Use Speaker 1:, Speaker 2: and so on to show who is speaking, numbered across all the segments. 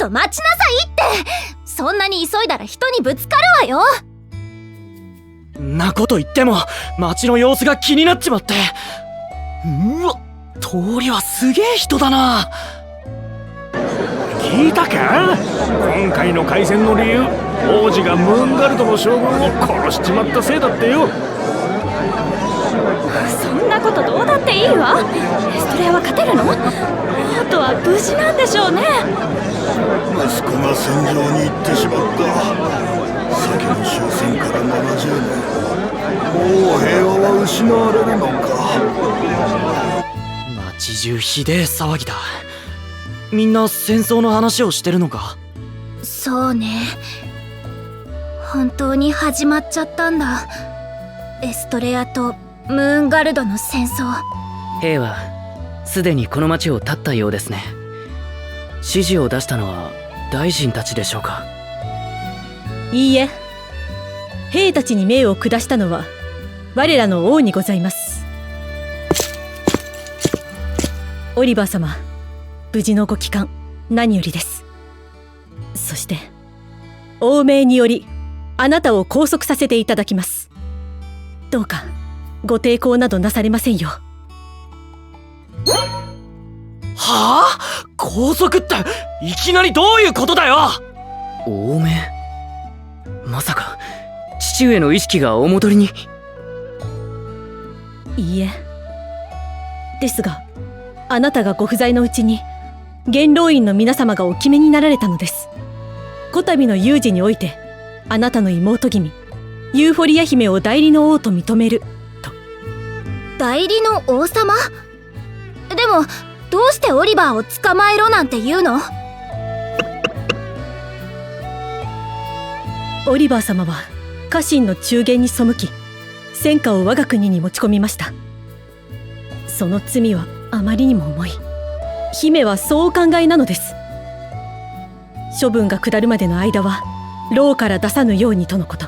Speaker 1: と待ちなさいって。そんなに急いだら人にぶつかるわよ。
Speaker 2: なこと言っても街の様子が気になっちまって。うわ、通りはすげえ人だな。
Speaker 3: 聞いたか？今回の海戦の理由、王子がムーンガルドの将軍を殺しちまったせいだってよ。
Speaker 1: そんなことどうだっていいわ。エストレアは勝てるの？王とは無事なんでしょうね。
Speaker 4: 息子が戦場に行ってしまった。先の終戦から70年、もう平和は失われるのか。
Speaker 2: 街中ひでえ騒ぎだ。みんな戦争の話をしてるのか？
Speaker 1: そうね、本当に始まっちゃったんだ。エストレアとムーンガルドの戦争。
Speaker 5: 兵はすでにこの町を発ったようですね。指示を出したのは大臣たちでしょうか？
Speaker 6: いいえ、兵たちに命を下したのは我らの王にございます。オリバー様、無事のご帰還何よりです。そして王命によりあなたを拘束させていただきます。どうかご抵抗などなされませんよ。
Speaker 2: はあ？拘束っていきなりどういうことだよ？
Speaker 5: 王命？まさか父上の意識がお戻りに？
Speaker 6: いいえ、ですがあなたがご不在のうちに元老院の皆様がお決めになられたのです。こたびの有事においてあなたの妹君ユーフォリア姫を代理の王と認めると。
Speaker 1: 代理の王様？でもどうしてオリバーを捕まえろなんて言うの？
Speaker 6: オリバー様は家臣の中言に背き戦火を我が国に持ち込みました。その罪はあまりにも重い。姫はそうお考えなのです。処分が下るまでの間は牢から出さぬようにとのこと。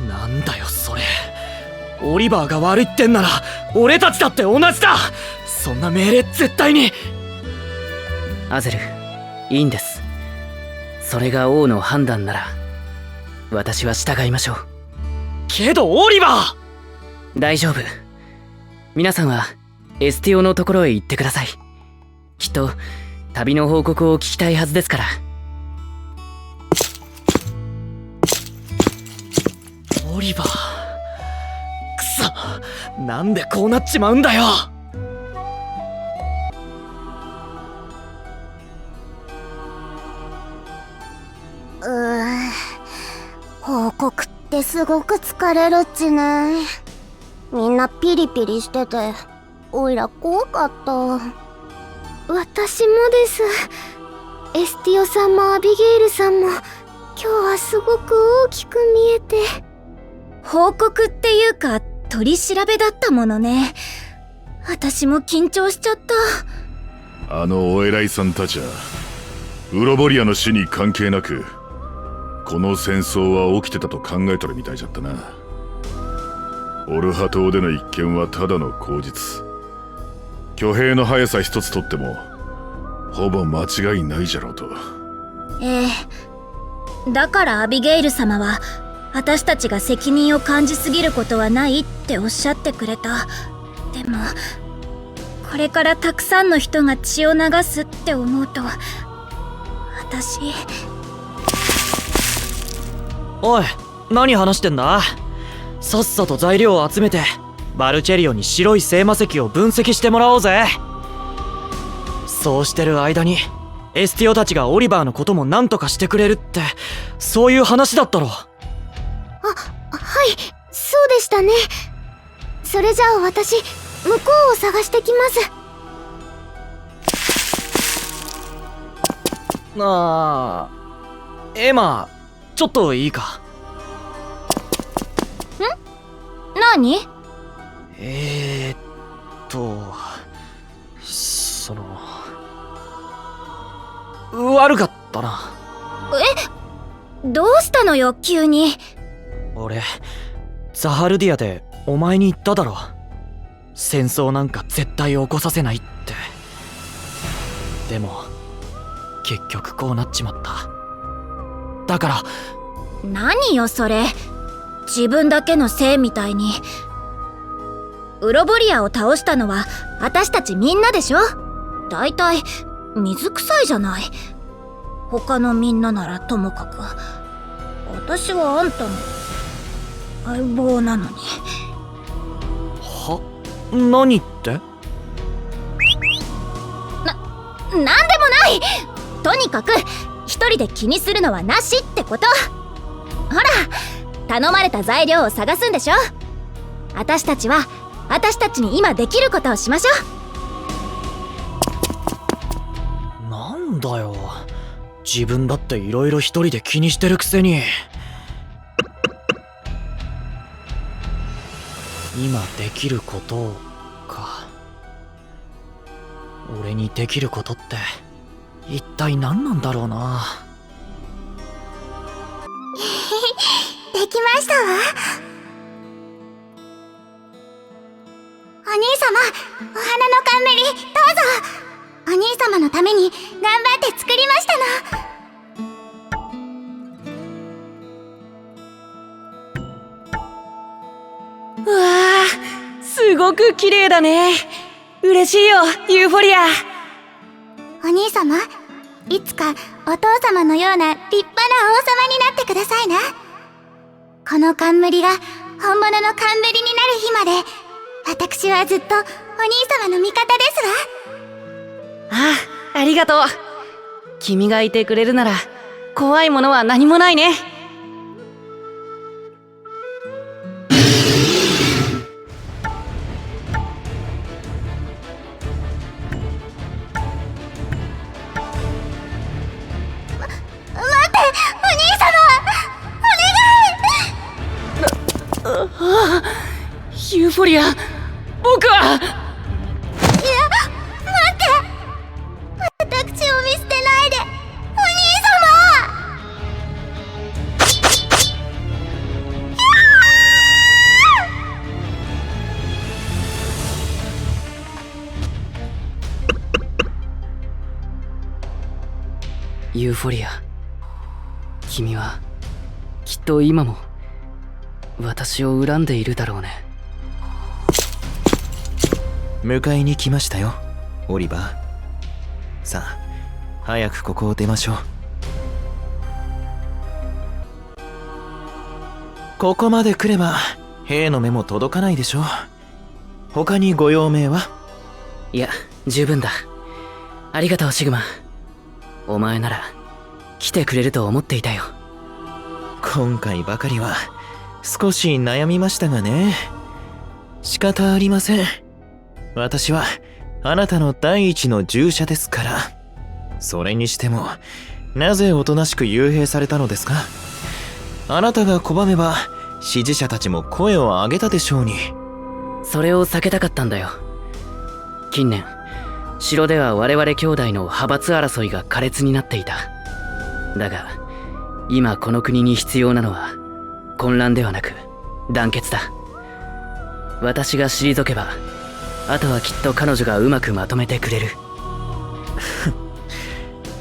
Speaker 2: なんだよそれ。オリバーが悪いってんなら俺たちだって同じだ。そんな命令絶対に。
Speaker 5: アゼル、いいんです。それが王の判断なら私は従いましょう。
Speaker 2: けどオリバー！
Speaker 5: 大丈夫。皆さんはエスティオのところへ行ってください。きっと旅の報告を聞きたいはずですから。
Speaker 2: オリバー、くそ、なんでこうなっちまうんだよ。
Speaker 1: 報告ってすごく疲れるっちね。みんなピリピリしてておいら怖かった。私もです。エスティオさんもアビゲイルさんも今日はすごく大きく見えて。報告っていうか取り調べだったものね。私も緊張しちゃった。
Speaker 4: あのお偉いさんたちはウロボリアの死に関係なくこの戦争は起きてたと考えとるみたいじゃったな。オルハ島での一件はただの口実。挙兵の速さ一つとってもほぼ間違いないじゃろうと。
Speaker 1: ええ、だからアビゲイル様は私たちが責任を感じすぎることはないっておっしゃってくれた。でもこれからたくさんの人が血を流すって思うと私。
Speaker 2: おい、何話してんだ？さっさと材料を集めてバルチェリオに白い聖魔石を分析してもらおうぜ。そうしてる間にエスティオたちがオリバーのことも何とかしてくれるって、そういう話だったろ。
Speaker 1: はい、そうでしたね。それじゃあ私向こうを探してきます。
Speaker 2: エマ、ちょっといいか？
Speaker 1: 何？
Speaker 2: その悪かったな。
Speaker 1: どうしたのよ急に。
Speaker 2: 俺ザハルディアでお前に言っただろ、戦争なんか絶対起こさせないって。でも結局こうなっちまった。だから
Speaker 1: 何よそれ、自分だけのせいみたいに。ウロボリアを倒したのは私たちみんなでしょ。だいたい水臭いじゃない。他のみんなならともかく、私はあんたの相棒なのに。
Speaker 2: は？何って？
Speaker 1: なんでもない。とにかく一人で気にするのはなしってこと。ほら、頼まれた材料を探すんでしょ。私たちは私たちに今できることをしましょ
Speaker 2: う。なんだよ、自分だっていろいろ一人で気にしてるくせに。今できることか。俺にできることって一体何なんだろうな。
Speaker 1: できましたわ。お兄様、お花の冠どうぞ。お兄様のために頑張って作りましたの。
Speaker 5: うわあ、すごく綺麗だね。嬉しいよ、ユーフォリア。
Speaker 1: お兄様、いつかお父様のような立派な王様になってくださいな。この冠が本物の冠になる日まで、私はずっとお兄様の味方ですわ。
Speaker 5: ああ、ありがとう。君がいてくれるなら怖いものは何もないね。ユーフォリア、僕は。
Speaker 1: いや、待って。私を見捨てないで、お兄様。
Speaker 5: ユーフォリア、君はきっと今も私を恨んでいるだろうね。
Speaker 7: 迎えに来ましたよ、オリバー。さあ、早くここを出ましょう。ここまで来れば兵の目も届かないでしょう。他にご用命は？
Speaker 5: いや、十分だ。ありがとう、シグマ。お前なら来てくれると思っていたよ。
Speaker 7: 今回ばかりは少し悩みましたがね。仕方ありません。私はあなたの第一の従者ですから。それにしても、なぜおとなしく幽閉されたのですか？あなたが拒めば支持者たちも声を上げたでしょうに。
Speaker 5: それを避けたかったんだよ。近年城では我々兄弟の派閥争いが苛烈になっていた。だが今この国に必要なのは混乱ではなく団結だ。私が退けば、あとはきっと彼女がうまくまとめてくれる。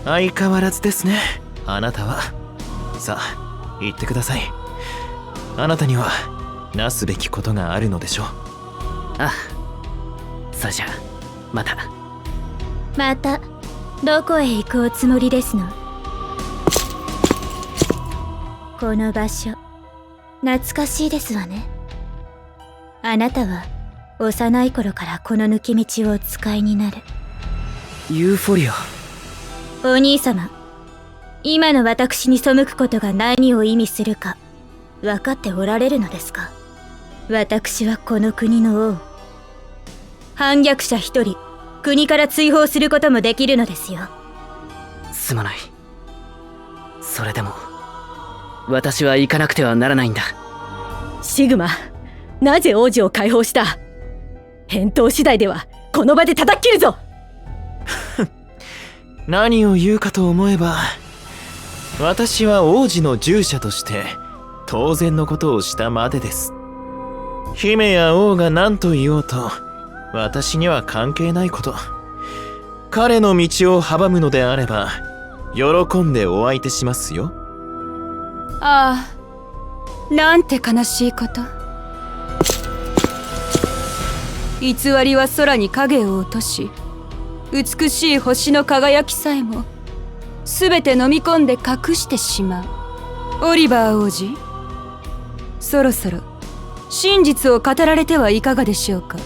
Speaker 7: 相変わらずですね、あなたは。さあ、言ってください。あなたにはなすべきことがあるのでしょう。
Speaker 5: ああ、それじゃまた。
Speaker 1: またどこへ行くおつもりですの？この場所懐かしいですわね。あなたは幼い頃からこの抜け道をお使いになる。
Speaker 5: ユーフォリア。
Speaker 1: お兄様、今の私に背くことが何を意味するか分かっておられるのですか？私はこの国の王。反逆者一人国から追放することもできるのですよ。
Speaker 5: すまない。それでも私は行かなくてはならないんだ。
Speaker 6: シグマ、なぜ王子を解放した？返答次第ではこの場で叩き切るぞ。
Speaker 7: 何を言うかと思えば、私は王子の従者として当然のことをしたまでです。姫や王が何と言おうと私には関係ないこと。彼の道を阻むのであれば喜んでお相手しますよ。
Speaker 8: ああ、なんて悲しいこと。偽りは空に影を落とし、美しい星の輝きさえも全て飲み込んで隠してしまう。オリバー王子、そろそろ真実を語られてはいかがでしょうか。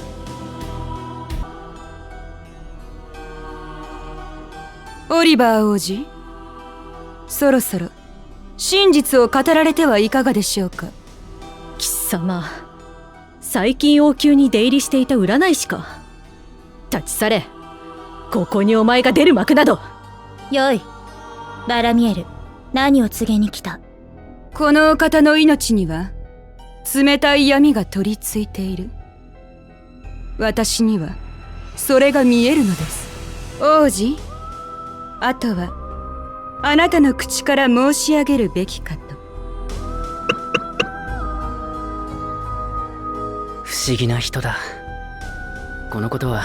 Speaker 8: オリバー王子、そろそろ真実を語られてはいかがでしょうか。
Speaker 6: 貴様、最近王宮に出入りしていた占い師か。立ち去れ。ここにお前が出る幕など。
Speaker 1: よい、バラミエル、何を告げに来た？
Speaker 8: このお方の命には冷たい闇が取り付いている。私にはそれが見えるのです。王子、あとはあなたの口から申し上げるべきかと。
Speaker 5: 不思議な人だ。このことは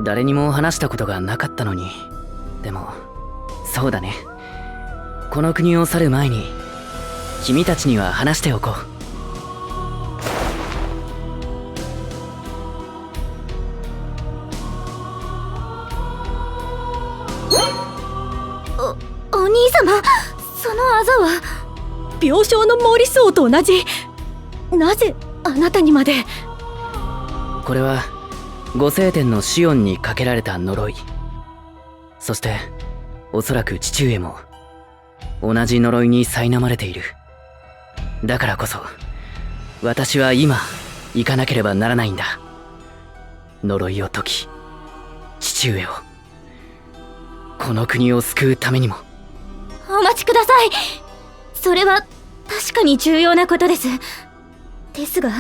Speaker 5: 誰にも話したことがなかったのに。でもそうだね、この国を去る前に君たちには話しておこう。
Speaker 1: お兄様、そのあざは。
Speaker 6: 病床のモーリス王と同じ。なぜあなたにまで。
Speaker 5: これは御聖典のシオンにかけられた呪い。そしておそらく父上も同じ呪いに苛まれている。だからこそ私は今行かなければならないんだ。呪いを解き、父上を、この国を救うためにも。
Speaker 1: お待ちください。それは確かに重要なことです。ですが、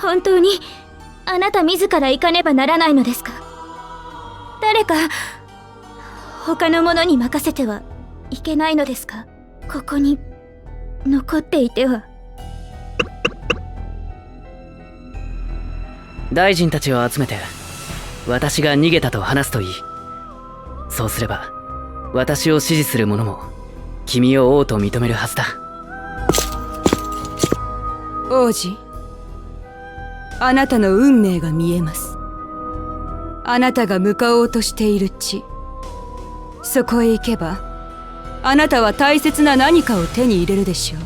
Speaker 1: 本当にあなた自ら行かねばならないのですか？誰か他の者に任せてはいけないのですか？ここに残っていては。
Speaker 5: 大臣たちを集めて私が逃げたと話すといい。そうすれば私を支持する者も君を王と認めるはずだ。
Speaker 8: 王子、あなたの運命が見えます。あなたが向かおうとしている地、そこへ行けばあなたは大切な何かを手に入れるでしょ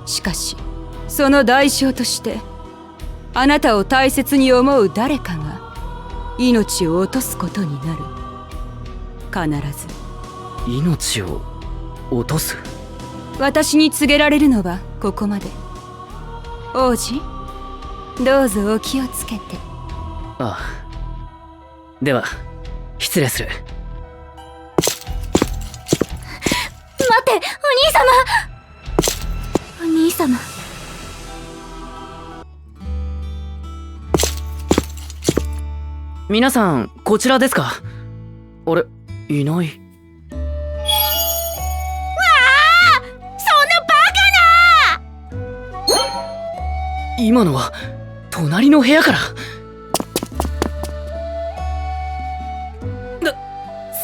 Speaker 8: う。しかしその代償としてあなたを大切に思う誰かが命を落とすことになる。必ず。
Speaker 5: 命を落とす？
Speaker 8: 私に告げられるのはここまで。王子、どうぞお気をつけて。
Speaker 5: ああ、では失礼する。
Speaker 1: 待って、お兄様。
Speaker 5: 皆さんこちらですか？あれ、いない。今のは隣の部屋から。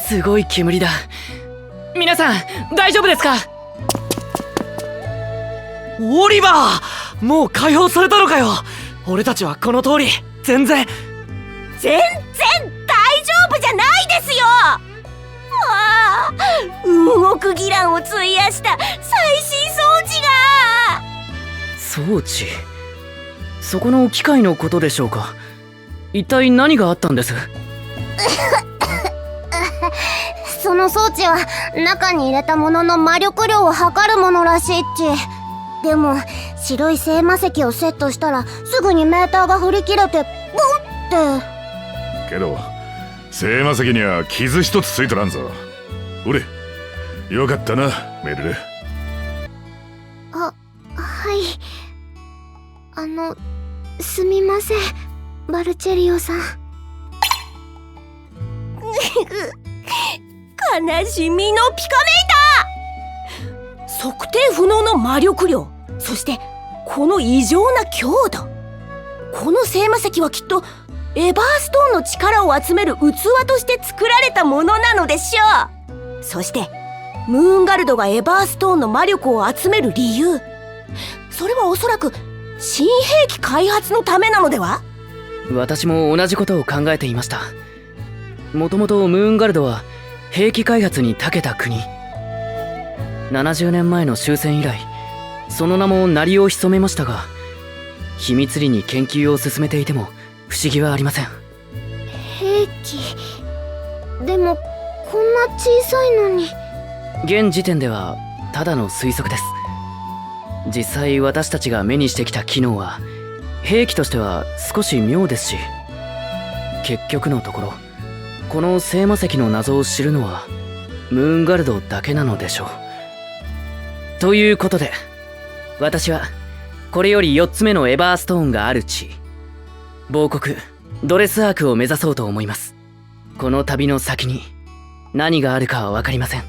Speaker 5: すごい煙だ。皆さん大丈夫ですか？
Speaker 2: オリバー、もう解放されたのかよ。俺たちはこの通り全然
Speaker 1: 大丈夫じゃないですよ。運億義蘭を費やした最新装置が。
Speaker 5: 装置？そこの機械のことでしょうか？一体何があったんです？
Speaker 1: その装置は中に入れたものの魔力量を測るものらしいっち。でも白い聖魔石をセットしたらすぐにメーターが振り切れてボンって。
Speaker 4: けど聖魔石には傷一つついとらんぞ。俺よかったな、メルル。
Speaker 1: はい。すみません、バルチェリオさん。悲しみのピカメーター。測定不能の魔力量、そしてこの異常な強度。この聖魔石はきっとエバーストーンの力を集める器として作られたものなのでしょう。そしてムーンガルドがエバーストーンの魔力を集める理由、それはおそらく新兵器開発のためなのでは？
Speaker 5: 私も同じことを考えていました。もともとムーンガルドは兵器開発に長けた国。70年前の終戦以来、その名も鳴りを潜めましたが、秘密裏に研究を進めていても不思議はありません。
Speaker 1: 兵器でもこんな小さいのに。
Speaker 5: 現時点ではただの推測です。実際私たちが目にしてきた機能は兵器としては少し妙ですし、結局のところこの聖魔石の謎を知るのはムーンガルドだけなのでしょう。ということで私はこれより4つ目のエバーストーンがある地、亡国ドレスアークを目指そうと思います。この旅の先に何があるかは分かりません。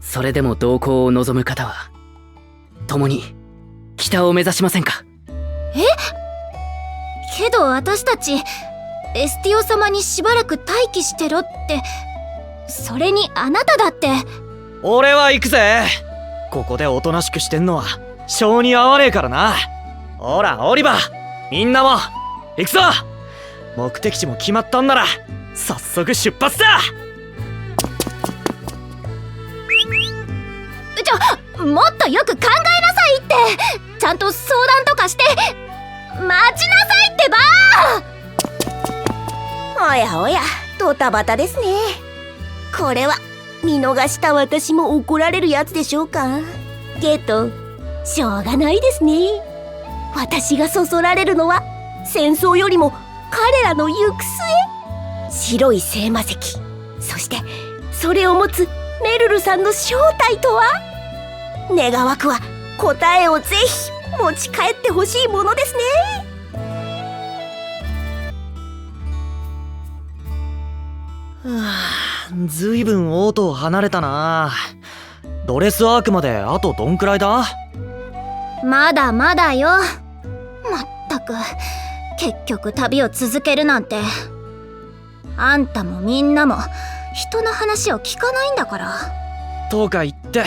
Speaker 5: それでも同行を望む方は共に北を目指しませんか？
Speaker 1: けど私たちエスティオ様にしばらく待機してろって、それにあなただって。
Speaker 2: 俺は行くぜ。ここでおとなしくしてんのは性に合わねえからな。ほらオリバー、みんなも行くぞ。目的地も決まったんなら早速出発だ。
Speaker 1: もっとよく考えなさいって。ちゃんと相談とかして待ちなさいってば。おやおや、ドタバタですね。これは見逃した私も怒られるやつでしょうか。けどしょうがないですね。私がそそられるのは戦争よりも彼らの行く末。白い聖魔石、そしてそれを持つメルルさんの正体とは。願わくは答えをぜひ持ち帰ってほしいものですね。
Speaker 2: ずいぶん王都を離れたな。ドレスアークまであとどんくらいだ？
Speaker 1: まだまだよ。まったく結局旅を続けるなんて。あんたもみんなも人の話を聞かないんだから。
Speaker 2: とか言って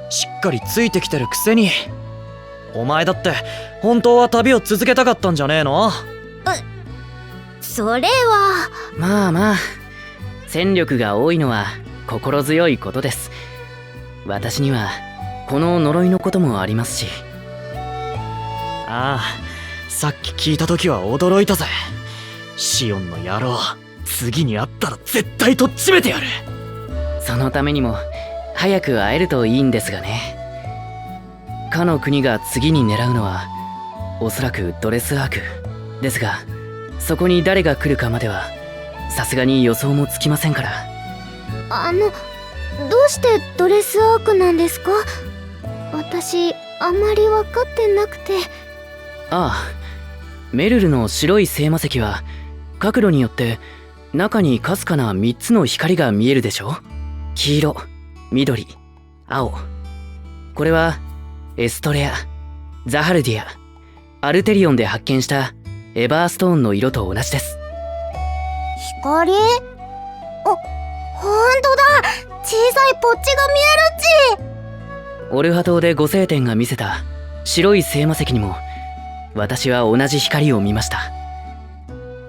Speaker 2: しっかりついてきてるくせに。お前だって本当は旅を続けたかったんじゃねえの？
Speaker 1: それは。
Speaker 5: まあまあ、戦力が多いのは心強いことです。私にはこの呪いのこともありますし。
Speaker 2: ああ、さっき聞いた時は驚いたぜ。シオンの野郎、次に会ったら絶対とっちめてやる。
Speaker 5: そのためにも早く会えるといいんですがね。かの国が次に狙うのはおそらくドレスアークですが、そこに誰が来るかまではさすがに予想もつきませんから。
Speaker 1: どうしてドレスアークなんですか？私あまり分かってなくて。
Speaker 5: ああ、メルルの白い聖魔石は角度によって中にかすかな3つの光が見えるでしょ。黄色、緑、青。これはエストレア、ザハルディア、アルテリオンで発見したエバーストーンの色と同じです。
Speaker 1: 光？ほんとだ、小さいポッチが見えるっち。
Speaker 5: オルハ島で五聖天が見せた白い聖魔石にも私は同じ光を見ました。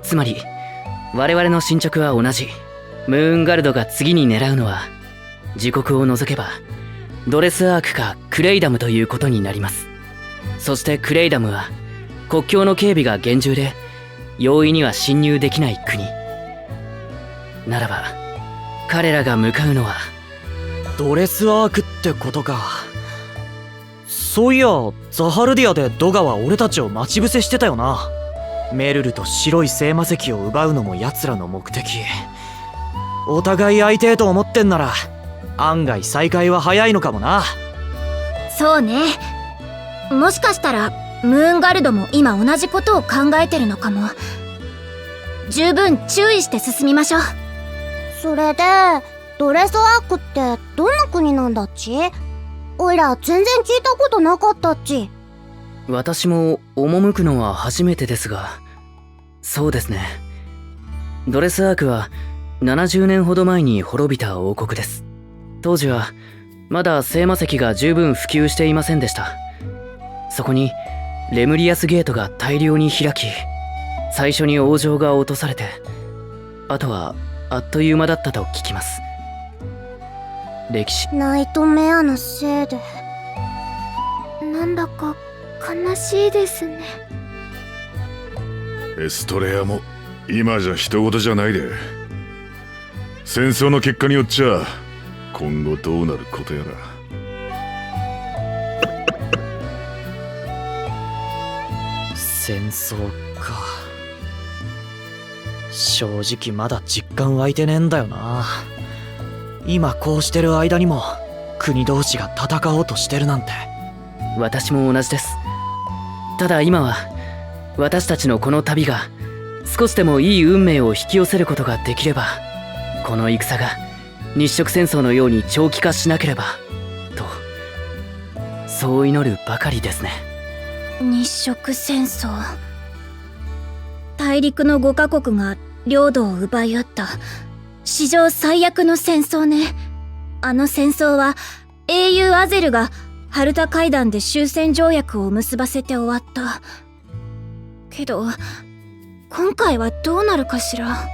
Speaker 5: つまり我々の進捗は同じ。ムーンガルドが次に狙うのは自国を除けばドレスアークかクレイダムということになります。そしてクレイダムは国境の警備が厳重で容易には侵入できない国ならば、彼らが向かうのは
Speaker 2: ドレスアークってことか。そういやザハルディアでドガは俺たちを待ち伏せしてたよな。メルルと白い聖魔石を奪うのも奴らの目的。お互い相手と思ってんなら案外再会は早いのかもな。
Speaker 1: そうね。もしかしたらムーンガルドも今同じことを考えてるのかも。十分注意して進みましょう。それでドレスアークってどんな国なんだっち？おいら全然聞いたことなかったっち。
Speaker 5: 私も赴くのは初めてですが、そうですね。ドレスアークは70年ほど前に滅びた王国です。当時はまだ聖魔石が十分普及していませんでした。そこにレムリアスゲートが大量に開き、最初に王城が落とされて、あとはあっという間だったと聞きます。歴史。
Speaker 1: ナイトメアのせいでなんだか悲しいですね。
Speaker 4: エストレアも今じゃ人事じゃないで。戦争の結果によっちゃ今後どうなることやら。
Speaker 2: 戦争か。正直まだ実感湧いてねえんだよな。今こうしてる間にも国同士が戦おうとしてるなんて。
Speaker 5: 私も同じです。ただ今は私たちのこの旅が少しでもいい運命を引き寄せることができれば、この戦が日食戦争のように長期化しなければと、そう祈るばかりですね。
Speaker 1: 日食戦争。大陸の5カ国が領土を奪い合った史上最悪の戦争ね。あの戦争は英雄アゼルがハルタ会談で終戦条約を結ばせて終わった。けど今回はどうなるかしら。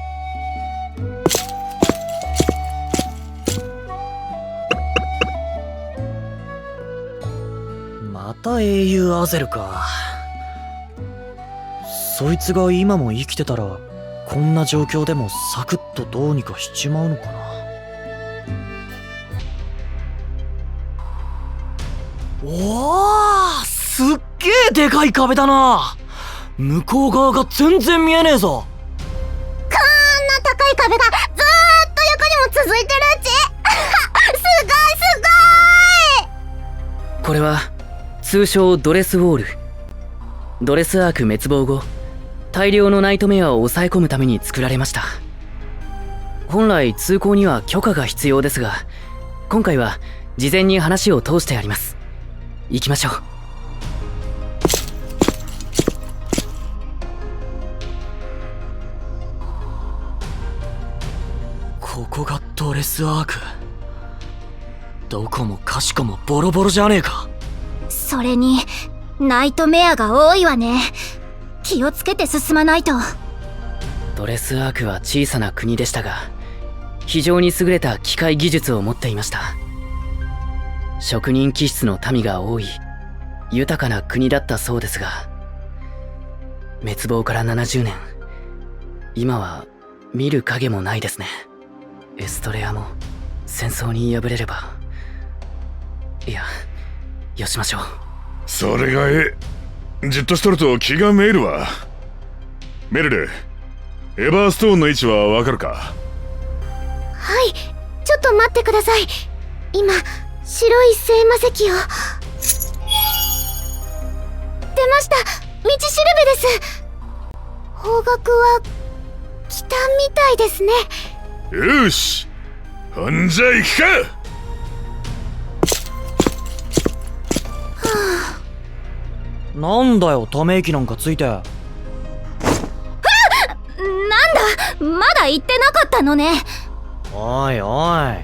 Speaker 2: また英雄アゼルか。そいつが今も生きてたらこんな状況でもサクッとどうにかしちまうのかな。おお、すっげえでかい壁だな。向こう側が全然見えねえぞ。こん
Speaker 1: な高い壁がずーっと横にも続いてるうちすごいすごい。
Speaker 5: これは通称ドレスウォール。ドレスアーク滅亡後、大量のナイトメアを抑え込むために作られました。本来通行には許可が必要ですが、今回は事前に話を通してあります。行きましょう。
Speaker 2: ここがドレスアーク。どこもかしこもボロボロじゃねえか。
Speaker 1: それにナイトメアが多いわね。気をつけて進まないと。
Speaker 5: ドレスアークは小さな国でしたが、非常に優れた機械技術を持っていました。職人気質の民が多い豊かな国だったそうですが、滅亡から70年、今は見る影もないですね。エストレアも戦争に敗れれば、いや、よしましょう。
Speaker 4: それがじっとしとると気がめいるわ。メルル、エバーストーンの位置はわかるか？
Speaker 1: はい、ちょっと待ってください。今白い聖魔石を。出ました、道しるべです。方角は北みたいですね。
Speaker 4: よし、ほんじゃ行くか。
Speaker 2: なんだよ、ため息なんかついて。
Speaker 1: なんだ、まだ言ってなかったのね。
Speaker 2: おいおい、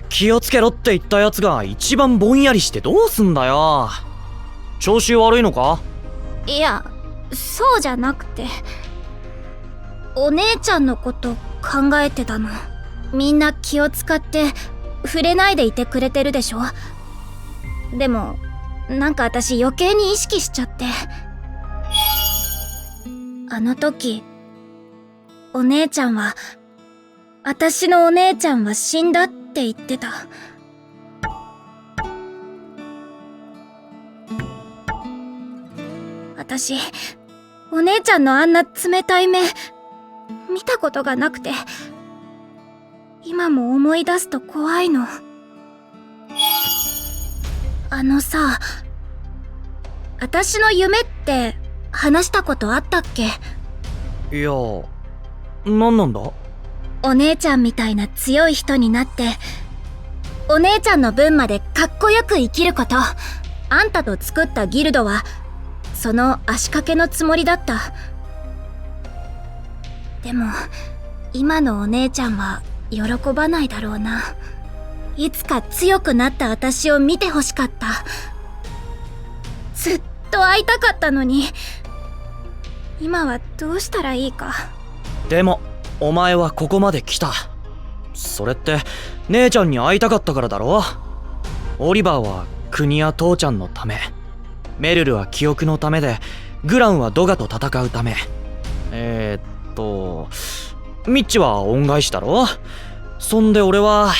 Speaker 2: 気をつけろって言ったやつが一番ぼんやりしてどうすんだよ。調子悪いのか？
Speaker 1: いや、そうじゃなくて、お姉ちゃんのこと考えてたの。みんな気を使って触れないでいてくれてるでしょ。でもなんか私余計に意識しちゃって。あの時お姉ちゃんは、私のお姉ちゃんは死んだって言ってた。私、お姉ちゃんのあんな冷たい目見たことがなくて、今も思い出すと怖いの。あのさ、私の夢って話したことあったっけ？
Speaker 2: いや、なんなんだ？
Speaker 1: お姉ちゃんみたいな強い人になって、お姉ちゃんの分までかっこよく生きること。あんたと作ったギルドはその足掛けのつもりだった。でも今のお姉ちゃんは喜ばないだろうな。いつか強くなった私を見てほしかった。ずっと会いたかったのに、今はどうしたらいいか。
Speaker 2: でもお前はここまで来た。それって姉ちゃんに会いたかったからだろ。オリバーは国や父ちゃんのため、メルルは記憶のためで、グランはドガと戦うため、ミッチは恩返しだろ。そんで俺は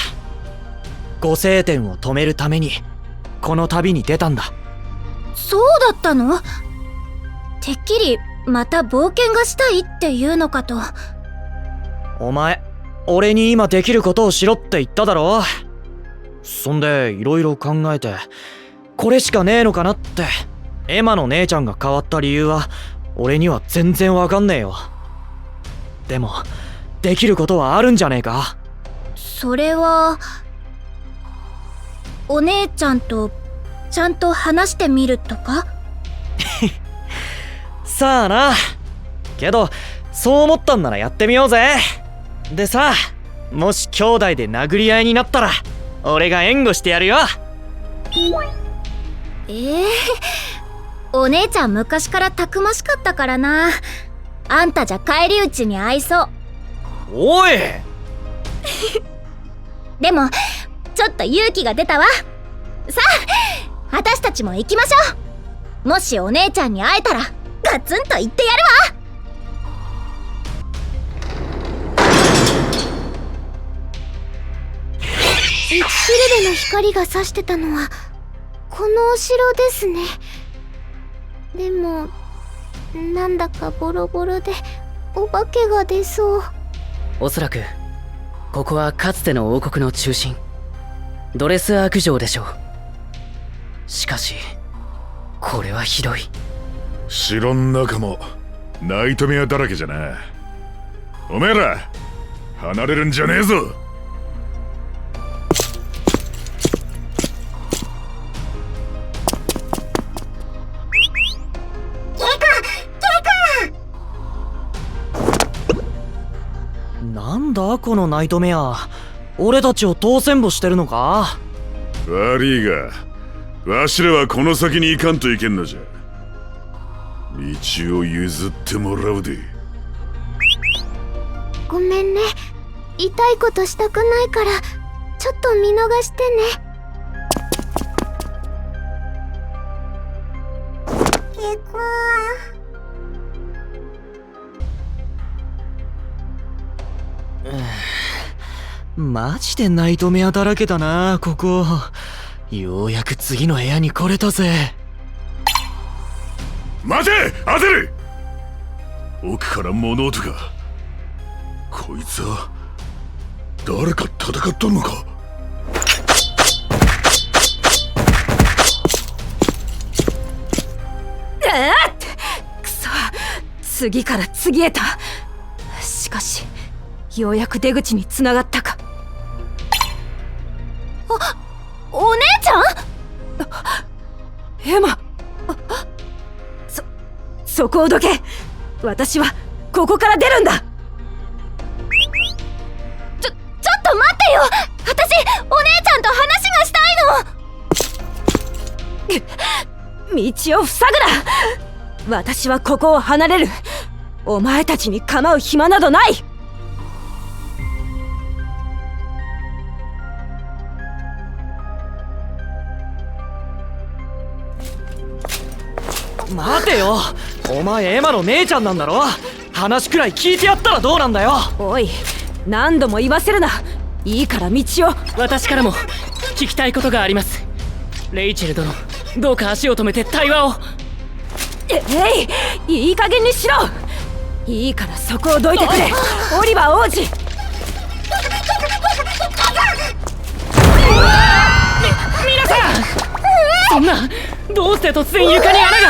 Speaker 2: 五聖典を止めるためにこの旅に出たんだ。
Speaker 1: そうだったの？てっきりまた冒険がしたいっていうのかと。
Speaker 2: お前、俺に今できることをしろって言っただろ。そんでいろいろ考えて、これしかねえのかなって。エマの姉ちゃんが変わった理由は俺には全然わかんねえよ。でもできることはあるんじゃねえか。
Speaker 1: それはお姉ちゃんとちゃんと話してみるとか？
Speaker 2: さあな。けどそう思ったんならやってみようぜ。でさ、もし兄弟で殴り合いになったら俺が援護してやるよ。
Speaker 1: お姉ちゃん昔からたくましかったからな。あんたじゃ返り討ちに合いそう。
Speaker 2: おい
Speaker 1: でもちょっと勇気が出たわ。さあ私たちも行きましょう。もしお姉ちゃんに会えたらガツンと言ってやるわ。1シルベの光が差してたのはこのお城ですね。でもなんだかボロボロでお化けが出そう。
Speaker 5: おそらくここはかつての王国の中心、ドレスアーク城でしょう。しかしこれはひどい。
Speaker 4: 城ん中もナイトメアだらけじゃな。おめえら離れるんじゃねえぞ。
Speaker 2: なんだこのナイトメア、俺たちを当選簿してるのか。
Speaker 4: 悪いがわしらはこの先に行かんといけんのじゃ。道を譲ってもらうで。
Speaker 1: ごめんね、痛いことしたくないからちょっと見逃してね。
Speaker 2: マジでナイトメアだらけだなここ。ようやく次の部屋に来れたぜ。
Speaker 4: 待てアデル。奥から物音が。こいつは誰か戦っとんのか。
Speaker 8: くそ、次から次へと。しかしようやく出口に繋がったか。
Speaker 1: お姉ちゃん？
Speaker 8: エマ、そこをどけ。私はここから出るんだ。
Speaker 1: ちょっと待ってよ。私お姉ちゃんと話がしたいの。
Speaker 8: 道を塞ぐな。私はここを離れる。お前たちに構う暇などない。
Speaker 2: 待てよ、お前エマの姉ちゃんなんだろ。話くらい聞いてやったらどうなんだよ。
Speaker 8: おい、何度も言わせるな。いいから道を。
Speaker 5: 私からも聞きたいことがあります。レイチェル殿、どうか足を止めて対話を。
Speaker 8: いい加減にしろ。いいからそこをどいてくれ。オリバー王子。
Speaker 5: 皆さん、そんな、どうして突然床に穴が。
Speaker 1: み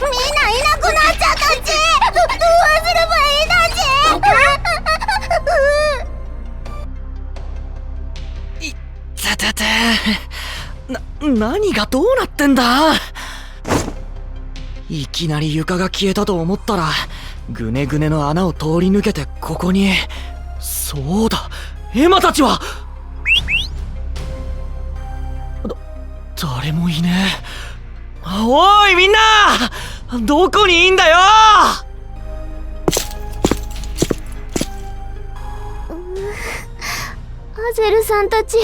Speaker 1: んないなくなっちゃったち。どうすればいいだち。
Speaker 2: たたた。何がどうなってんだ。いきなり床が消えたと思ったらグネグネの穴を通り抜けてここに。そうだ、エマたちは誰もいねえ。おいみんな、どこにいんだよ。
Speaker 1: アゼルさんたち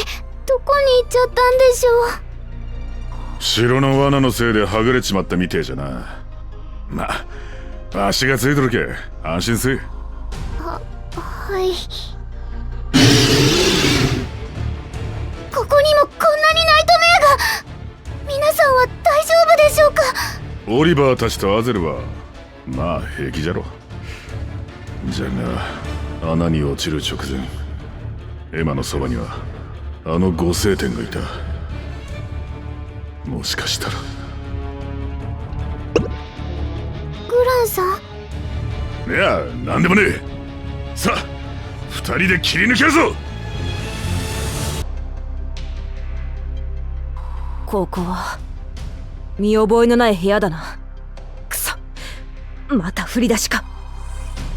Speaker 1: どこに行っちゃったんでしょう。
Speaker 4: 城の罠のせいではぐれちまったみてえじゃな。まあ足がついとるけ安心せい。
Speaker 1: はい。ここにもこんなにナイトメアが。皆さんは大丈夫でしょうか。
Speaker 4: オリバーたちとアゼルはまあ平気じゃろ。じゃが穴に落ちる直前、エマのそばにはあの五聖天がいた。もしかしたら
Speaker 1: グランさん。
Speaker 4: いや、なんでもねえ。さあ二人で切り抜けるぞ。
Speaker 8: ここは見覚えのない部屋だな。くそ、また振り出しか。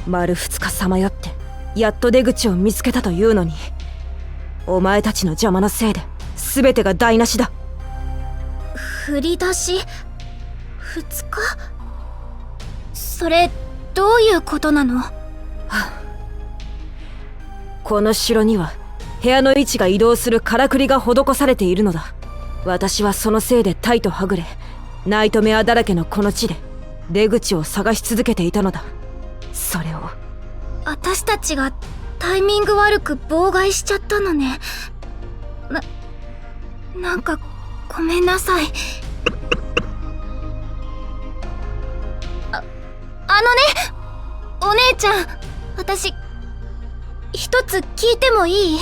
Speaker 8: 丸2日さまよってやっと出口を見つけたというのに、お前たちの邪魔のせいで全てが台無しだ。
Speaker 1: 振り出し2日？それどういうことなの？
Speaker 8: この城には部屋の位置が移動するからくりが施されているのだ。私はそのせいでタイとはぐれ、ナイトメアだらけのこの地で出口を探し続けていたのだ。それを
Speaker 1: 私たちがタイミング悪く妨害しちゃったのね。なんかごめんなさい。あのね、お姉ちゃん、私一つ聞いてもいい？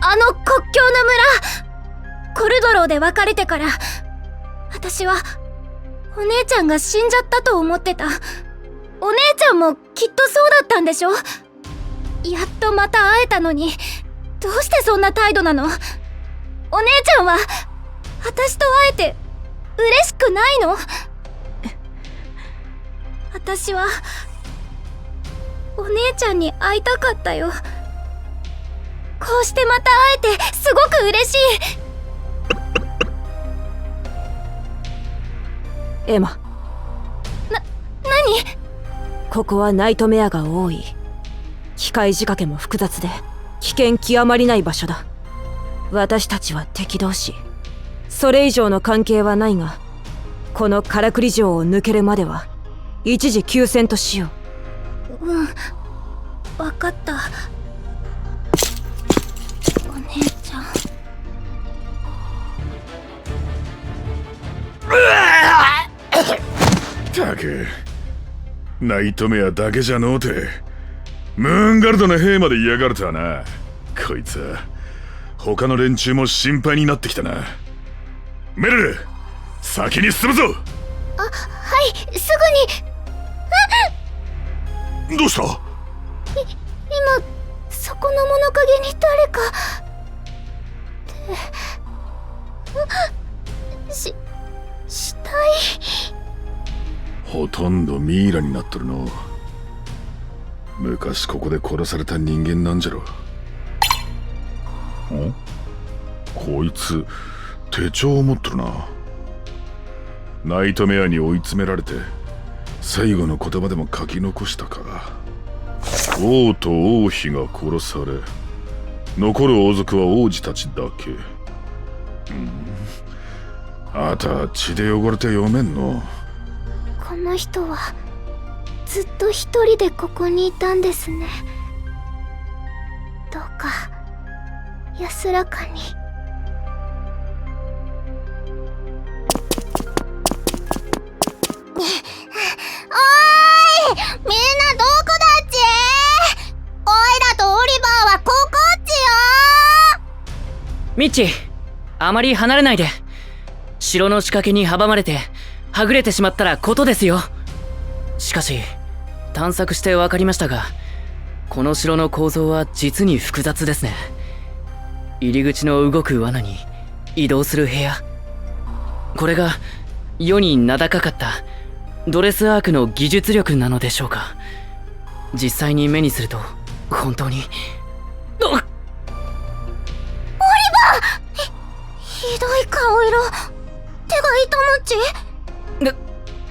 Speaker 1: あの国境の村、コルドローで別れてから、私はお姉ちゃんが死んじゃったと思ってた。お姉ちゃんもきっとそうだったんでしょ？やっとまた会えたのに、どうしてそんな態度なの？お姉ちゃんは私と会えて嬉しくないの？私はお姉ちゃんに会いたかったよ。こうしてまた会えてすごく嬉しい。
Speaker 8: エマ。
Speaker 1: 何？
Speaker 8: ここはナイトメアが多い、機械仕掛けも複雑で危険極まりない場所だ。私たちは敵同士、それ以上の関係はないが、このからくり城を抜けるまでは一時休戦としよう。
Speaker 1: わかった。お姉ちゃん。
Speaker 4: たく、ナイトメアだけじゃのうてムーンガルドの兵まで嫌がるとはな。こいつは他の連中も心配になってきたな。メルル、先に進むぞ。
Speaker 1: はい、すぐに。
Speaker 4: どうした？
Speaker 1: 今そこの物陰に誰か死体。
Speaker 4: ほとんどミイラになっとるの。昔ここで殺された人間なんじゃろ。ん？こいつ手帳を持っとるな。ナイトメアに追い詰められて最後の言葉でも書き残したか。王と王妃が殺され、残る王族は王子たちだけ。あたは血で汚れて読めんの。
Speaker 1: この人はずっと一人でここにいたんですね。どうか安らかに。おーい、みんなどこだっち？オイラとオリバーはここっちよ。
Speaker 5: ミッチ、あまり離れないで。城の仕掛けに阻まれてはぐれてしまったらことですよ。しかし探索して分かりましたが、この城の構造は実に複雑ですね。入り口の動く罠に移動する部屋、これが世に名高かったドレスアークの技術力なのでしょうか。実際に目にすると本当に
Speaker 1: ひどい顔色。手が痛む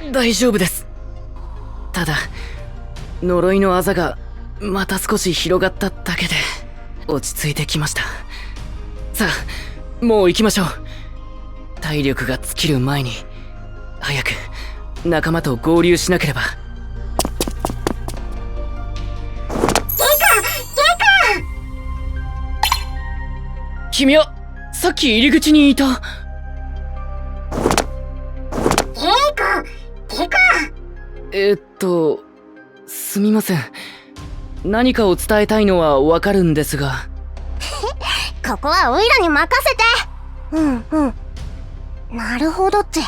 Speaker 1: ち。
Speaker 5: 大丈夫です。ただ呪いのあざがまた少し広がっただけで落ち着いてきました。さあもう行きましょう。体力が尽きる前に早く仲間と合流しなければ。君はさっき入り口にいた。すみません。何かを伝えたいのはわかるんですが。
Speaker 1: ここはオイラに任せて。なるほどっち。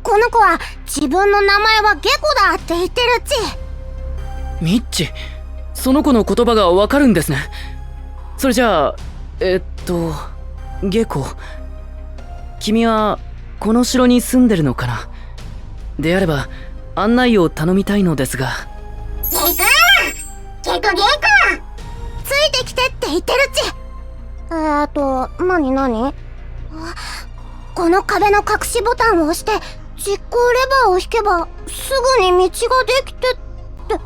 Speaker 1: この子は自分の名前はゲコだって言ってるっち。
Speaker 5: ミッチ、その子の言葉がわかるんですね。それじゃあゲコ、君はこの城に住んでるのかな。であれば案内を頼みたいのですが。
Speaker 1: ゲコついてきてって言ってるっち。何この壁の隠しボタンを押して実行レバーを引けばすぐに道ができてって。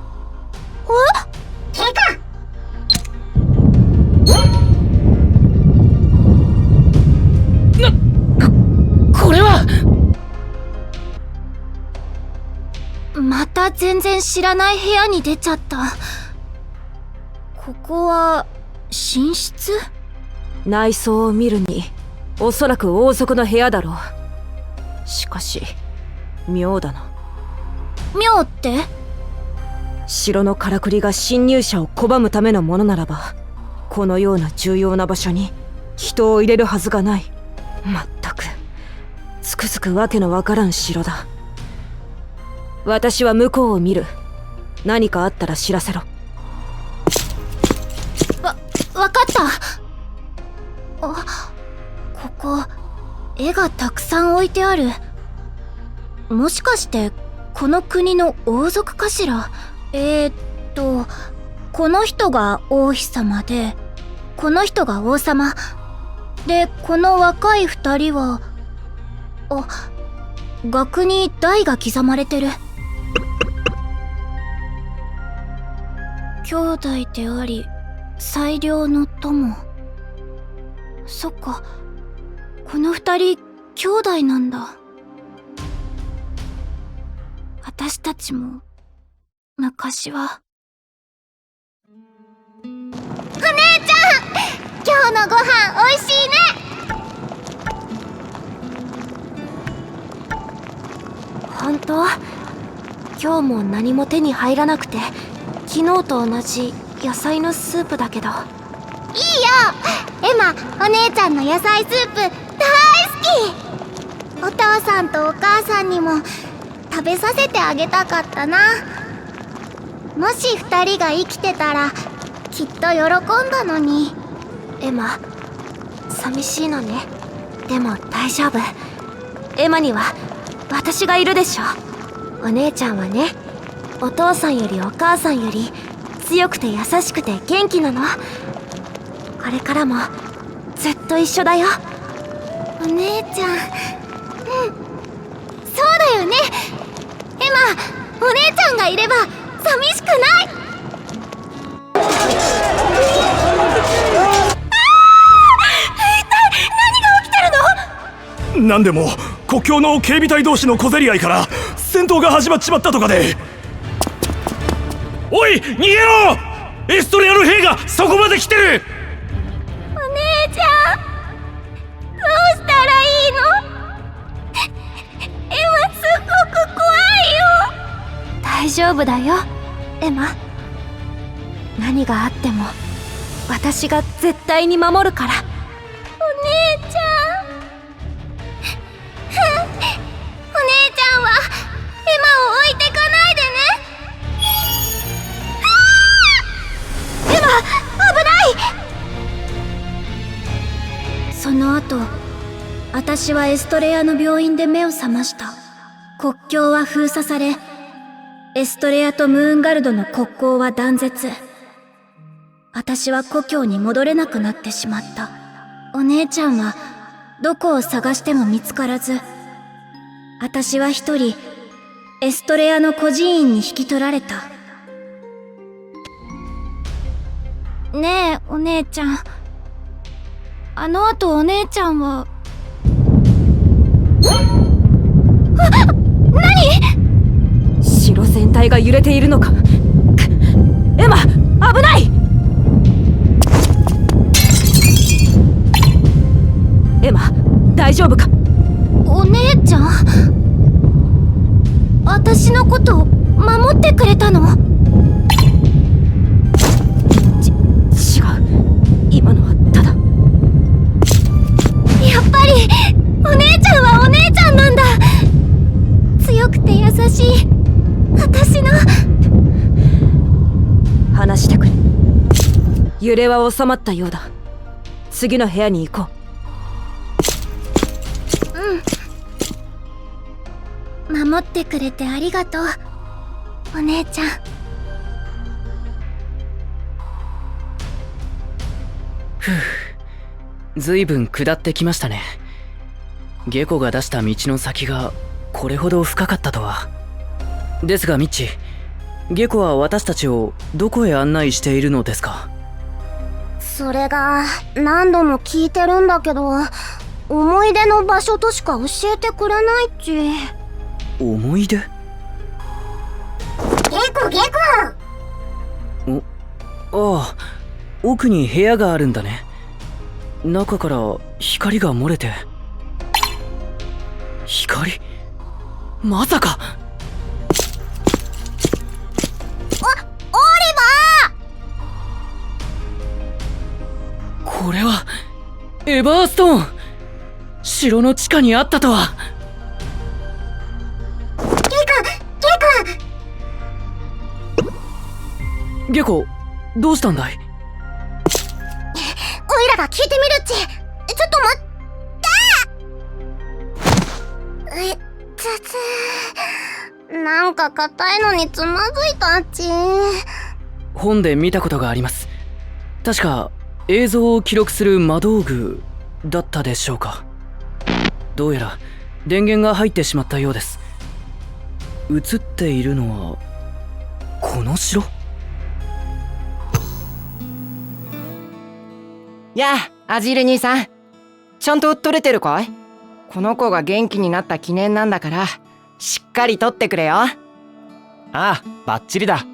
Speaker 5: これは
Speaker 1: また全然知らない部屋に出ちゃった。ここは寝室？
Speaker 8: 内装を見るにおそらく王族の部屋だろう。しかし妙だな。
Speaker 1: 妙って？
Speaker 8: 城のからくりが侵入者を拒むためのものならばこのような重要な場所に人を入れるはずがない。まったくつくづくわけのわからん城だ。私は向こうを見る。何かあったら知らせろ。
Speaker 1: わかった。ここ絵がたくさん置いてある。もしかしてこの国の王族かしら。この人が王妃様でこの人が王様で、この若い二人は額に代が刻まれてる。兄弟であり最良の友。そっか、この二人兄弟なんだ。私たちも昔は。お姉ちゃん、今日のご飯おいしいね。
Speaker 9: 本当？今日も何も手に入らなくて昨日と同じ野菜のスープだけど。いいよ、
Speaker 1: エマ、お姉ちゃんの野菜スープ大好き。お父さんとお母さんにも食べさせてあげたかったな。もし二人が生きてたらきっと喜んだのに。
Speaker 9: エマ、寂しいのね。でも大丈夫。エマには私がいるでしょ。お姉ちゃんはね、お父さんよりお母さんより強くて優しくて元気なの。これからもずっと一緒だよ。
Speaker 1: お姉ちゃん、そうだよね。エマ、お姉ちゃんがいれば寂しくない。
Speaker 3: なんでも国境の警備隊同士の小競り合いから戦闘が始まっちまったとかで。おい、逃げろ！エストレアの兵がそこまで来てる。
Speaker 1: お姉ちゃん、どうしたらいいの？エマ、すごく怖いよ。
Speaker 9: 大丈夫だよ、エマ。何があっても私が絶対に守るから。
Speaker 1: お姉ちゃんお姉ちゃんはエマを置いてかないでね。エマ、危ない。
Speaker 9: その後、私はエストレアの病院で目を覚ました。
Speaker 1: 国境は封鎖され、エストレアとムーンガルドの国交は断絶。私は故郷に戻れなくなってしまった。お姉ちゃんはどこを探しても見つからず、私は一人エストレアの孤児院に引き取られた。ねえお姉ちゃん、あの後お姉ちゃんは何？
Speaker 8: 城全体が揺れているのか。エマ、危ない！エマ、大丈夫か？
Speaker 1: お姉ちゃん、私のこと守ってくれたの？
Speaker 8: 違う、今のはただ。
Speaker 1: やっぱりお姉ちゃんはお姉ちゃんなんだ。強くて優しい私の。
Speaker 8: 話してくれ。揺れは収まったようだ。次の部屋に行こ
Speaker 1: う。守ってくれてありがとうお姉ちゃん。
Speaker 5: ふう、ずいぶん下ってきましたね。ゲコが出した道の先がこれほど深かったとは。ですがミッチ、ゲコは私たちをどこへ案内しているのですか？
Speaker 1: それが何度も聞いてるんだけど、思い出の場所としか教えてくれないっち。
Speaker 5: 思い出？
Speaker 1: ゲコゲコ。
Speaker 5: ああ、奥に部屋があるんだね。中から光が漏れて。光？まさか！
Speaker 1: オリバ
Speaker 5: これはエバーストーン！城の地下にあったとは。ゲコ、どうしたんだい？
Speaker 1: オイラが聞いてみるっち。ちょっと待って。なんか硬いのにつまずいたっち。
Speaker 5: 本で見たことがあります。確か映像を記録する魔道具だったでしょうか。どうやら電源が入ってしまったようです。映っているのはこの城？
Speaker 10: やあ、アジール兄さん。ちゃんと撮れてるかい？この子が元気になった記念なんだから、しっかり撮ってくれよ。
Speaker 11: ああ、バッチリだ。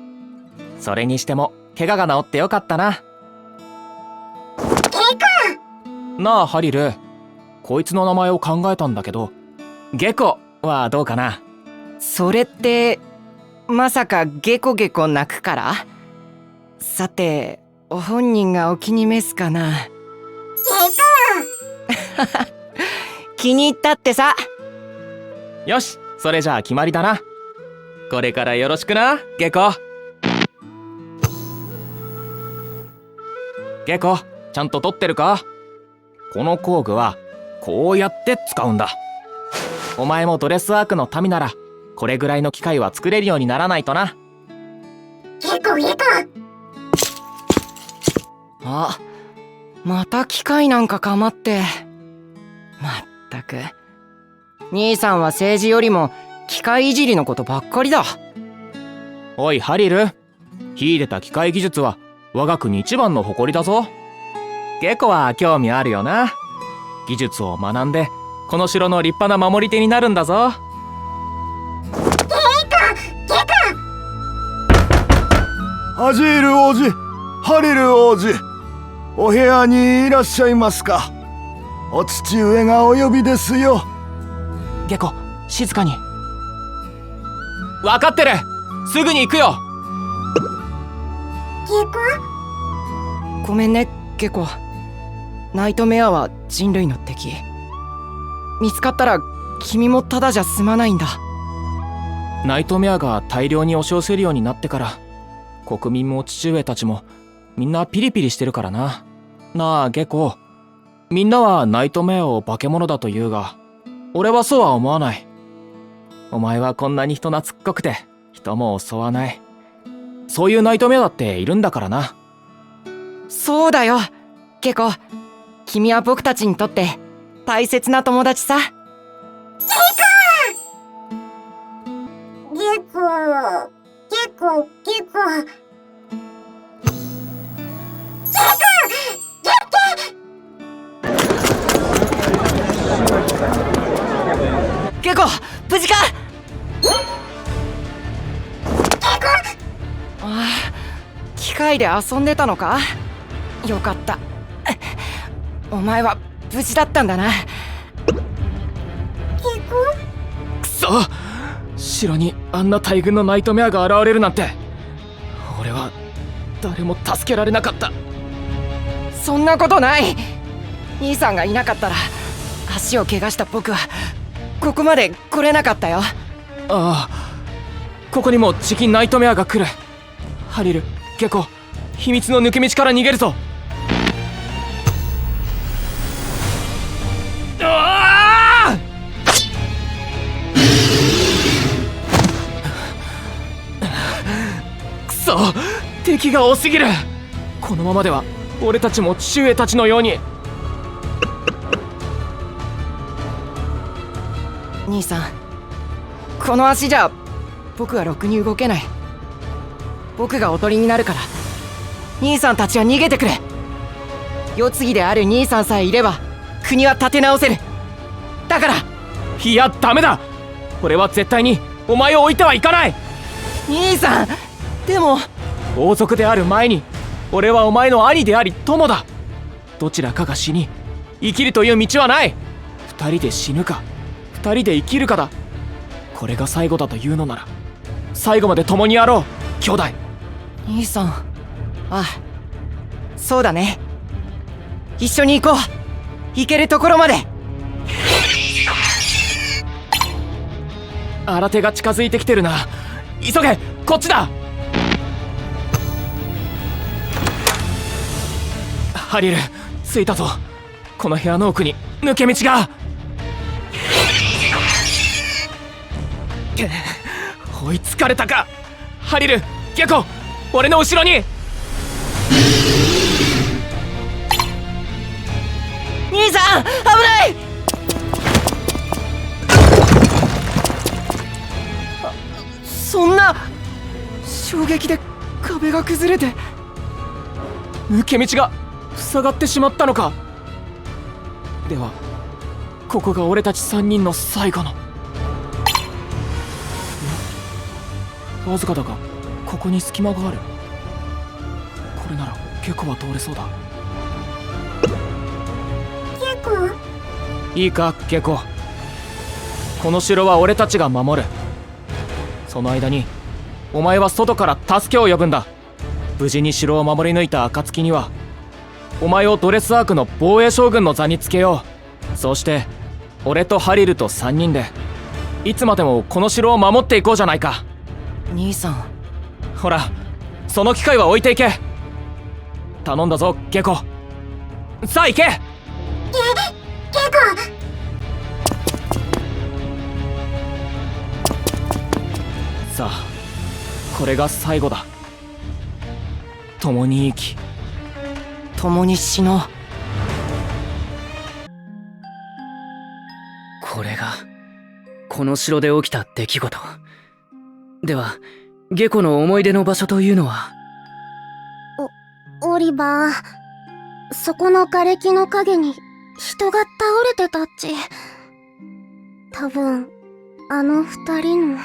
Speaker 11: それにしても怪我が治ってよかったな。なあハリル、こいつの名前を考えたんだけど、ゲコはどうかな？
Speaker 10: それってまさかゲコゲコ泣くから？さて本人がお気に召すかな？気に入ったってさ。
Speaker 11: よし、それじゃあ決まりだな。これからよろしくな、ゲコ。ゲコ、ちゃんと撮ってるか？この工具はこうやって使うんだ。お前もドレスワークの民ならこれぐらいの機械は作れるようにならないとな。
Speaker 1: ゲコゲコ。
Speaker 10: あ、また機械なんかかまって。まったく、兄さんは政治よりも機械いじりのことばっかりだ。
Speaker 11: おいハリル、秀でた機械技術は我が国一番の誇りだぞ。ゲコは興味あるよな。技術を学んでこの城の立派な守り手になるんだぞ。
Speaker 3: アジール王子、ハリル王子、お部屋にいらっしゃいますか？お父上がお呼びですよ。
Speaker 11: ゲコ、静かに。分かってる、すぐに行くよ。
Speaker 10: ごめんねゲコ。ナイトメアは人類の敵。見つかったら君もただじゃ済まないんだ。
Speaker 11: ナイトメアが大量に押し寄せるようになってから、国民も父上たちもみんなピリピリしてるからな。なあゲコ、みんなはナイトメアを化け物だと言うが、俺はそうは思わない。お前はこんなに人懐っこくて人も襲わない。そういうナイトメアだっているんだからな。
Speaker 10: そうだよゲコ。君は僕たちにとって大切な友達さ。
Speaker 1: ゲコゲコゲコ
Speaker 10: ゲコ無事か。ああ、機械で遊んでたのか。よかった。お前は無事だったんだな。
Speaker 11: くそ、城にあんな大群のナイトメアが現れるなんて、俺は誰も助けられなかった。
Speaker 10: そんなことない。兄さんがいなかったら足を怪我した僕はここまで来れなかったよ。
Speaker 11: ああ、ここにもじきナイトメアが来る。ハリル、ゲコ、秘密の抜け道から逃げるぞ。ああ！くそ、敵が多すぎる。このままでは俺たちも父上たちのように。
Speaker 10: 兄さん、この足じゃ僕はろくに動けない。僕がおとりになるから兄さんたちは逃げてくれ。世継ぎである兄さんさえいれば国は立て直せる。だから。
Speaker 11: いや、ダメだ。俺は絶対にお前を置いてはいかない。
Speaker 10: 兄さん、でも
Speaker 11: 王族である前に俺はお前の兄であり友だ。どちらかが死に生きるという道はない。二人で死ぬか二人で生きるかだ。これが最後だというのなら最後まで共にあろう、兄弟。
Speaker 10: 兄さん、ああ、そうだね。一緒に行こう。行けるところまで。
Speaker 11: 新手が近づいてきてるな。急げ、こっちだ。ハリル、着いたぞ。この部屋の奥に抜け道が。追いつかれたか。ハリル、ゲコ、俺の後ろに。
Speaker 10: 兄さん、危ない。そんな。衝撃で壁が崩れて
Speaker 11: 抜け道が塞がってしまったのか。ではここが俺たち3人の最後の。わずかだがここに隙間がある。これならゲコは通れそうだ。
Speaker 1: ゲコ
Speaker 11: いいかゲコ、この城は俺たちが守る。その間にお前は外から助けを呼ぶんだ。無事に城を守り抜いた暁にはお前をドレスアークの防衛将軍の座につけよう。そして俺とハリルと3人でいつまでもこの城を守っていこうじゃないか。
Speaker 10: 兄さん、
Speaker 11: ほら、その機会は置いていけ。頼んだぞゲコ。さあ行け。
Speaker 1: ゲコ
Speaker 11: さあ、これが最後だ。共に生き
Speaker 10: 共に死のう。
Speaker 5: これがこの城で起きた出来事では、ゲコの思い出の場所というのは。
Speaker 1: オリバー、そこの瓦礫の陰に人が倒れてたっち。多分あの二人の。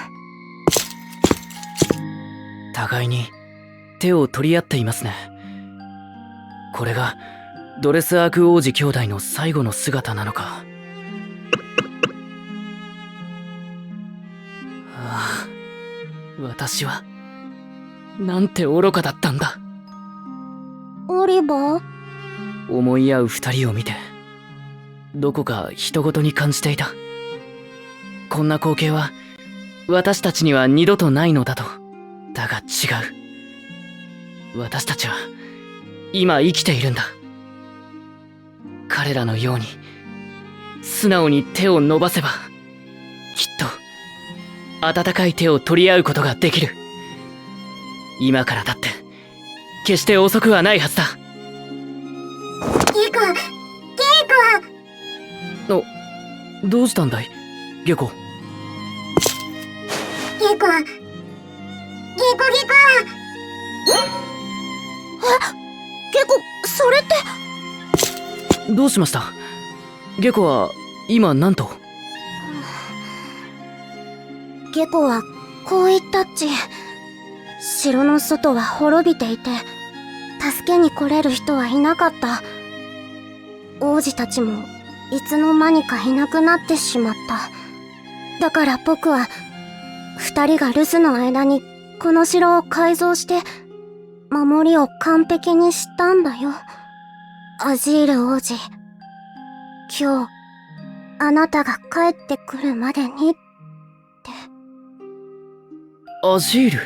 Speaker 5: 互いに手を取り合っていますね。これがドレスアーク王子兄弟の最後の姿なのか。ああ、私はなんて愚かだったんだ。
Speaker 1: オリバー、
Speaker 5: 思い合う二人を見てどこか人ごとに感じていた。こんな光景は私たちには二度とないのだと。だが違う。私たちは今生きているんだ。彼らのように素直に手を伸ばせばきっと温かい手を取り合うことができる。今からだって決して遅くはないはずだ。
Speaker 1: ゲコ
Speaker 5: どうしたんだいゲコ。
Speaker 1: ゲコそれって
Speaker 5: どうしました？ゲコは今何と？
Speaker 1: ゲコはこう言ったっち。城の外は滅びていて助けに来れる人はいなかった。王子たちもいつの間にかいなくなってしまった。だから僕は二人が留守の間にこの城を改造して守りを完璧にしたんだよ。アジール王子、今日あなたが帰ってくるまでにって。
Speaker 5: アジール？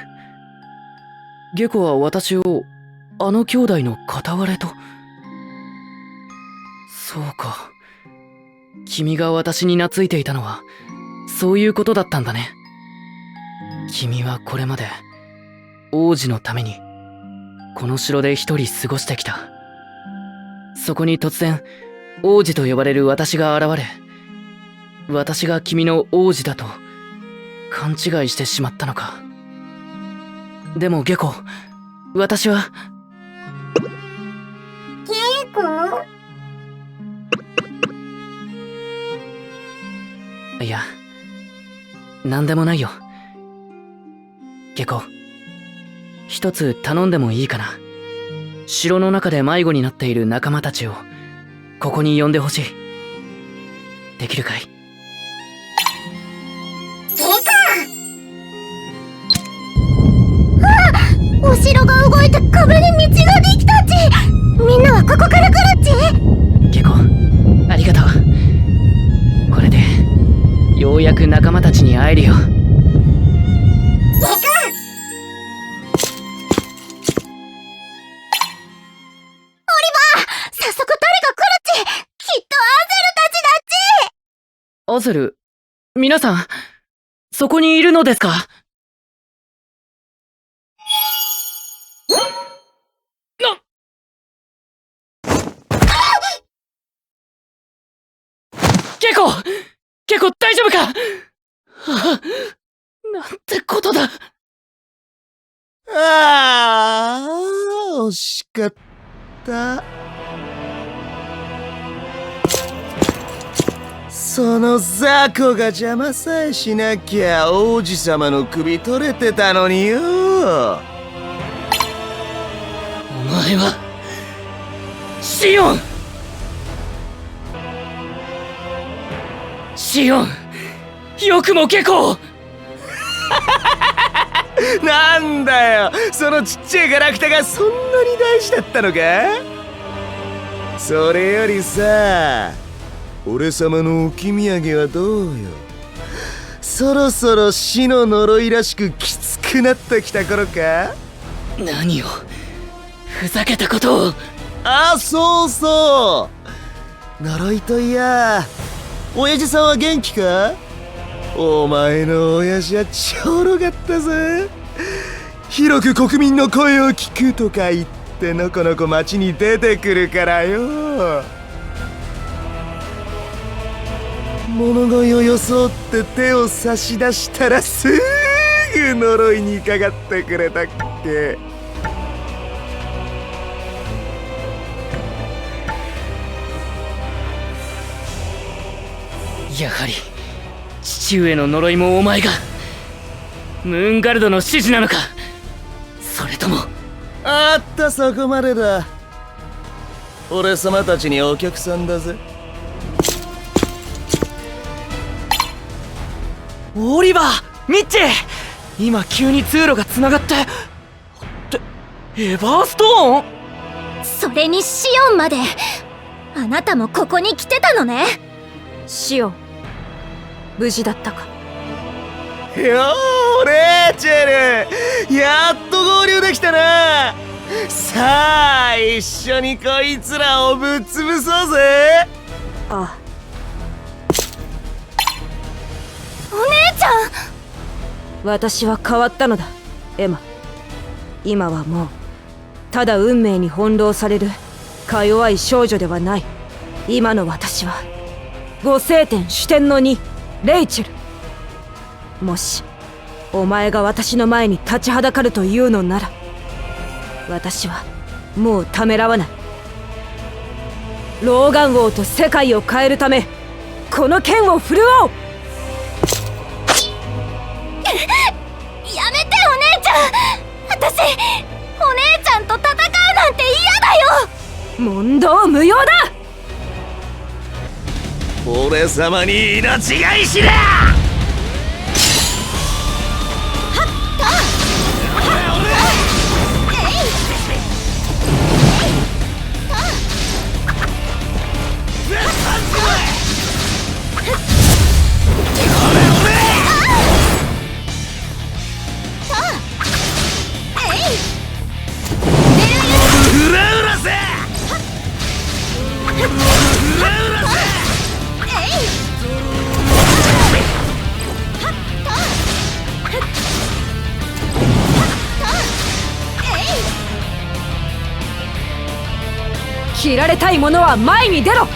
Speaker 5: ゲコは私をあの兄弟の片割れと？そうか。君が私に懐いていたのはそういうことだったんだね。君はこれまで王子のためにこの城で一人過ごしてきた。そこに突然王子と呼ばれる私が現れ、私が君の王子だと勘違いしてしまったのか。でもゲコ、私は
Speaker 1: ゲコ？
Speaker 5: いや、なんでもないよ。ゲコ、一つ頼んでもいいかな。城の中で迷子になっている仲間たちをここに呼んでほしい。できるかい？
Speaker 1: お城が動いて壁に道ができたっち。みんなはここから来るっち。
Speaker 5: ゲコ、ありがとう。これでようやく仲間たちに会えるよ。
Speaker 1: 早速誰が来るっち。きっとアゼルたちだっち。
Speaker 5: アゼル、皆さん、そこにいるのですか？ゲコ大丈夫か？なんてことだ。
Speaker 3: ああ、惜しかった。その雑魚が邪魔さえしなきゃ王子様の首取れてたのによ。
Speaker 5: お前はシオン！シオン、よくもゲコを
Speaker 3: なんだよ、そのちっちゃいガラクタがそんなに大事だったのか？それよりさ、俺様の置き土産はどうよ。そろそろ死の呪いらしくきつくなってきた頃か？
Speaker 5: 何をふざけたことを。
Speaker 3: あ、そうそう、呪いといや親父さんは元気か？お前の親父はちょろかったぜ。広く国民の声を聞くとか言ってのこのこ町に出てくるからよ。物乞いを装って手を差し出したらすぐ呪いにかかってくれたっけ。
Speaker 5: やはり父上の呪いもお前が。ムーンガルドの指示なのか？それとも。
Speaker 3: あった、そこまでだ。俺様たちにお客さんだぜ。
Speaker 2: オリバー、ミッチー、今急に通路がつながって。エヴァーストーン？
Speaker 9: それにシオンまで。あなたもここに来てたのね。
Speaker 8: シオン、無事だったか？
Speaker 3: よー、レイチェル、やっと合流できたな。さあ一緒にこいつらをぶっ潰そうぜ。
Speaker 8: ああ。
Speaker 9: お姉ちゃん。
Speaker 8: 私は変わったのだ、エマ。今はもうただ運命に翻弄されるか弱い少女ではない。今の私は五星点主典の2、レイチェル。もしお前が私の前に立ちはだかるというのなら、私はもうためらわない。ローガン王と世界を変えるため、この剣を振るおう。
Speaker 9: やめてお姉ちゃん。私お姉ちゃんと戦うなんて嫌だよ。
Speaker 8: 問答無用だ。
Speaker 3: 俺様に命がいしだ。
Speaker 8: 切られたい者は前に出ろ。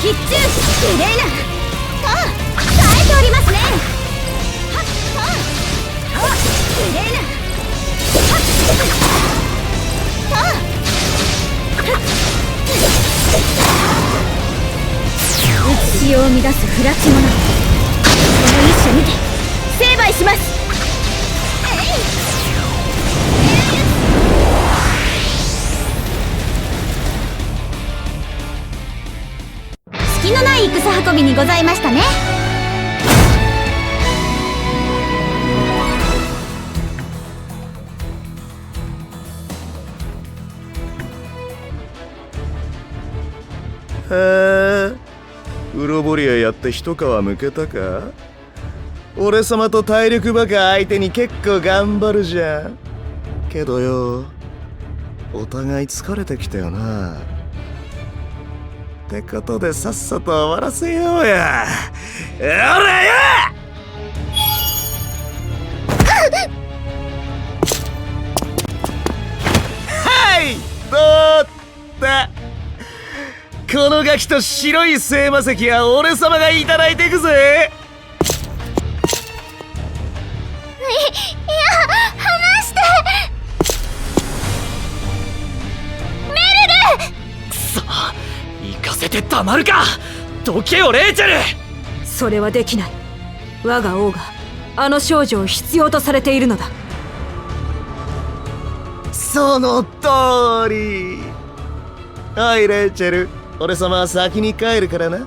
Speaker 9: 必中綺麗な耐えておりますね。綺麗な打ち潮を乱す不埒者、この一種にて成敗します。隙のない戦運びにございましたね。
Speaker 3: へえ、ウロボリアやって一皮むけたか。俺様と体力バカ相手に結構頑張るじゃん。けどよ、お互い疲れてきたよな。ってことでさっさと終わらせようや。おらよ。はいどうだ。このガキと白い聖魔石は俺様がいただいていくぜ。
Speaker 9: 離してメルル。
Speaker 2: くそ、行かせてたまるか。どけよレイチェル。
Speaker 8: それはできない。我が王があの少女を必要とされているのだ。
Speaker 3: その通り。おいレイチェル、俺様は先に帰るからな。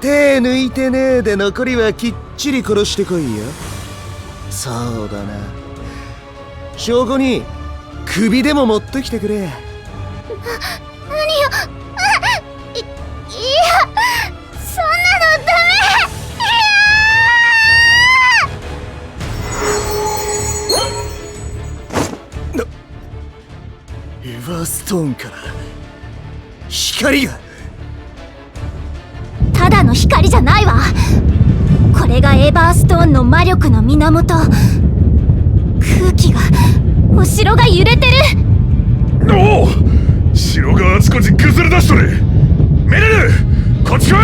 Speaker 3: 手抜いてねえで残りはきっちり殺してこいよ。そうだな、証拠に首でも持ってきてくれ。
Speaker 9: 何よ。いや、そんなのダメ。
Speaker 3: エヴァーストーンから光が。
Speaker 9: ただの光じゃないわ。これがエバーストーンの魔力の源。空気が、お城が揺れてる。
Speaker 4: おお、城があちこち崩れ出しとる。メレル、こっち来い。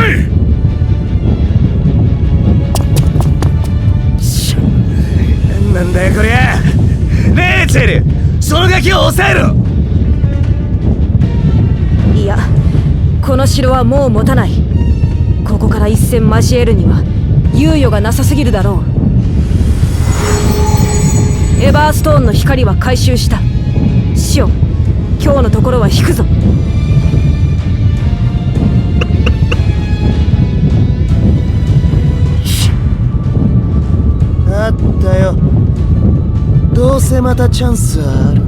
Speaker 3: なんだよこりゃ。レイチェル、そのガキを抑えろ。
Speaker 8: いや、この城はもう持たない。ここから一戦交えるには猶予がなさすぎるだろう。エバーストーンの光は回収した。シオン、今日のところは引くぞ。
Speaker 3: あったよ。どうせまたチャンスある。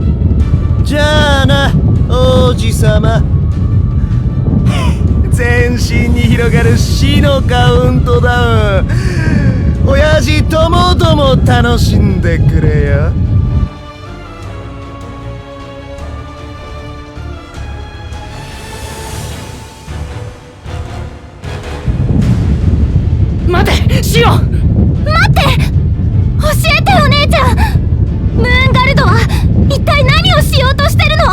Speaker 3: じゃあな、王子様。全身に広がる死のカウントダウン。親父ともども楽しんでくれよ。
Speaker 5: 待て、シオン！
Speaker 9: 待って！教えてお姉ちゃん！ムーンガルドは一体何をしようとしてるの？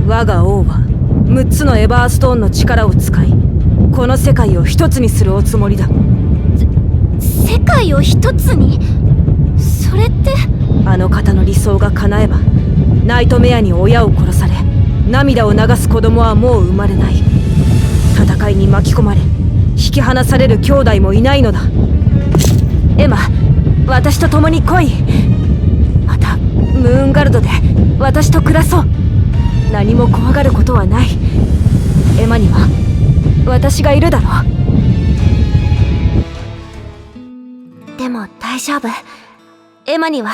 Speaker 8: 我が王は6つのエバーストーンの力を使い、この世界を一つにするおつもりだ。
Speaker 9: 世界を一つに？それって…
Speaker 8: あの方の理想が叶えば、ナイトメアに親を殺され、涙を流す子供はもう生まれない。戦いに巻き込まれ、引き離される兄弟もいないのだ。エマ、私と共に来い。またムーンガルドで私と暮らそう。何も怖がることはない。エマには私がいるだろ
Speaker 9: う。でも大丈夫。エマには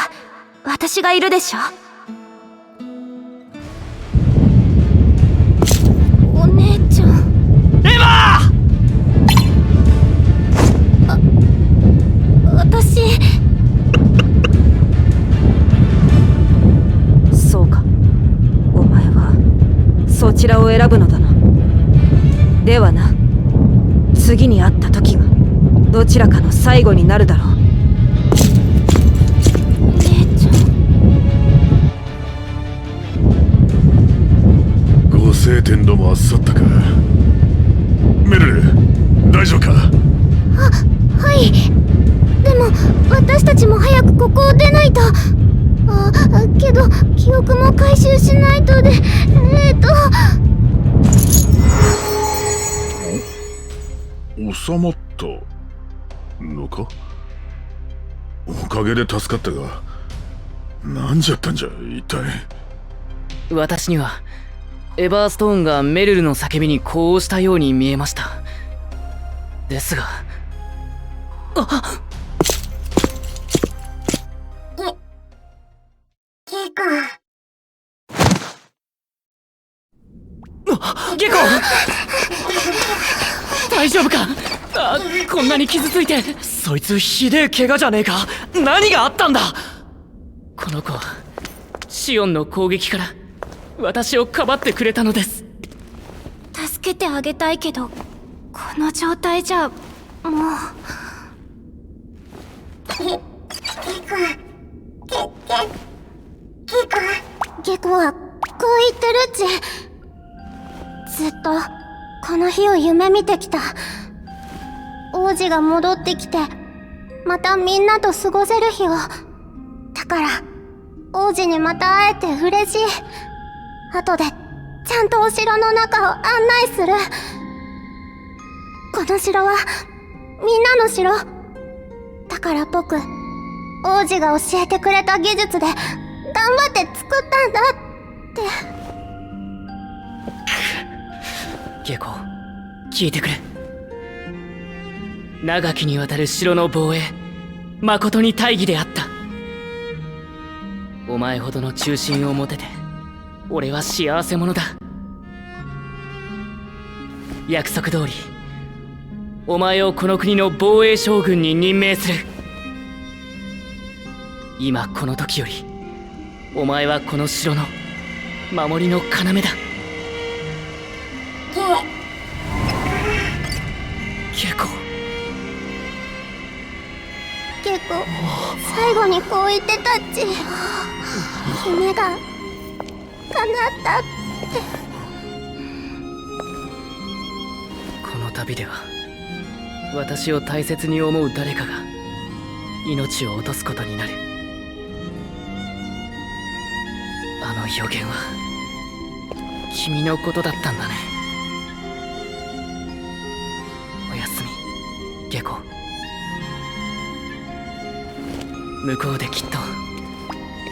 Speaker 9: 私がいるでしょ。お姉ちゃん。
Speaker 2: エマ！
Speaker 9: 私…
Speaker 8: そうか、お前はそちらを選ぶのだな。ではな、次に会った時がどちらかの最後になるだろう。
Speaker 9: お姉ちゃ
Speaker 4: ん。ご聖天どもあっさったか。メルル、大丈夫か？
Speaker 1: はい。でも私たちも早くここを出ないと。けど記憶も回収しないとで、
Speaker 4: 収まったのか？おかげで助かったが、なんじゃったんじゃ一体。
Speaker 5: 私にはエバーストーンがメルルの叫びに呼応したように見えました。ですが、ゲコ！大丈夫か？こんなに傷ついて。
Speaker 2: そいつひでえ怪我じゃねえか。何があったんだ？
Speaker 5: この子はシオンの攻撃から私をかばってくれたのです。
Speaker 9: 助けてあげたいけど、この状態じゃもう…
Speaker 1: ゲコはこう言ってるっち。ずっとこの日を夢見てきた。王子が戻ってきてまたみんなと過ごせる日を。だから王子にまた会えて嬉しい。後でちゃんとお城の中を案内する。この城はみんなの城だから僕、王子が教えてくれた技術で頑張って作ったんだって。
Speaker 5: ゲコ、聞いてくれ。長きにわたる城の防衛、誠に大義であった。お前ほどの忠心を持てて俺は幸せ者だ。約束通りお前をこの国の防衛将軍に任命する。今この時よりお前はこの城の守りの要だ。ゲコ、
Speaker 1: 最後にこう言ってたっち。夢が叶ったって。
Speaker 5: この旅では私を大切に思う誰かが命を落とすことになる。あの予言は君のことだったんだね。おやすみ、ゲコ。向こうできっと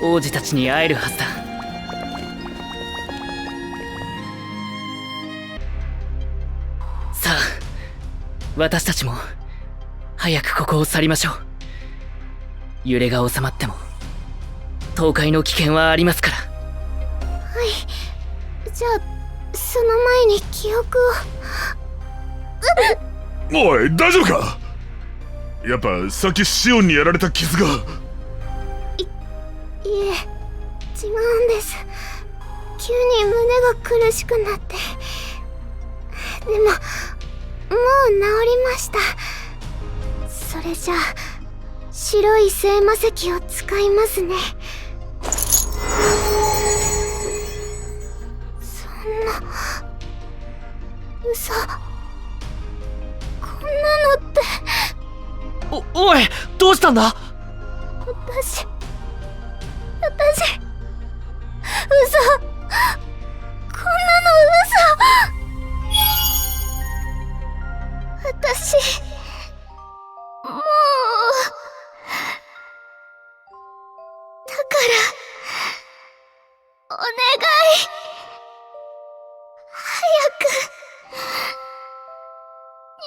Speaker 5: 王子たちに会えるはずだ。さあ、私たちも早くここを去りましょう。揺れが収まっても倒壊の危険はありますから。
Speaker 1: はい。じゃあその前に記憶を。
Speaker 4: おい、大丈夫か？やっぱさっきシオンにやられた傷が。
Speaker 1: いえ、違うんです。急に胸が苦しくなって。でももう治りました。それじゃあ白い聖魔石を使いますね。そんな嘘、こんなのって。
Speaker 2: おい、どうしたんだ？
Speaker 1: 私嘘、こんなの嘘。私もうだからお願い、早く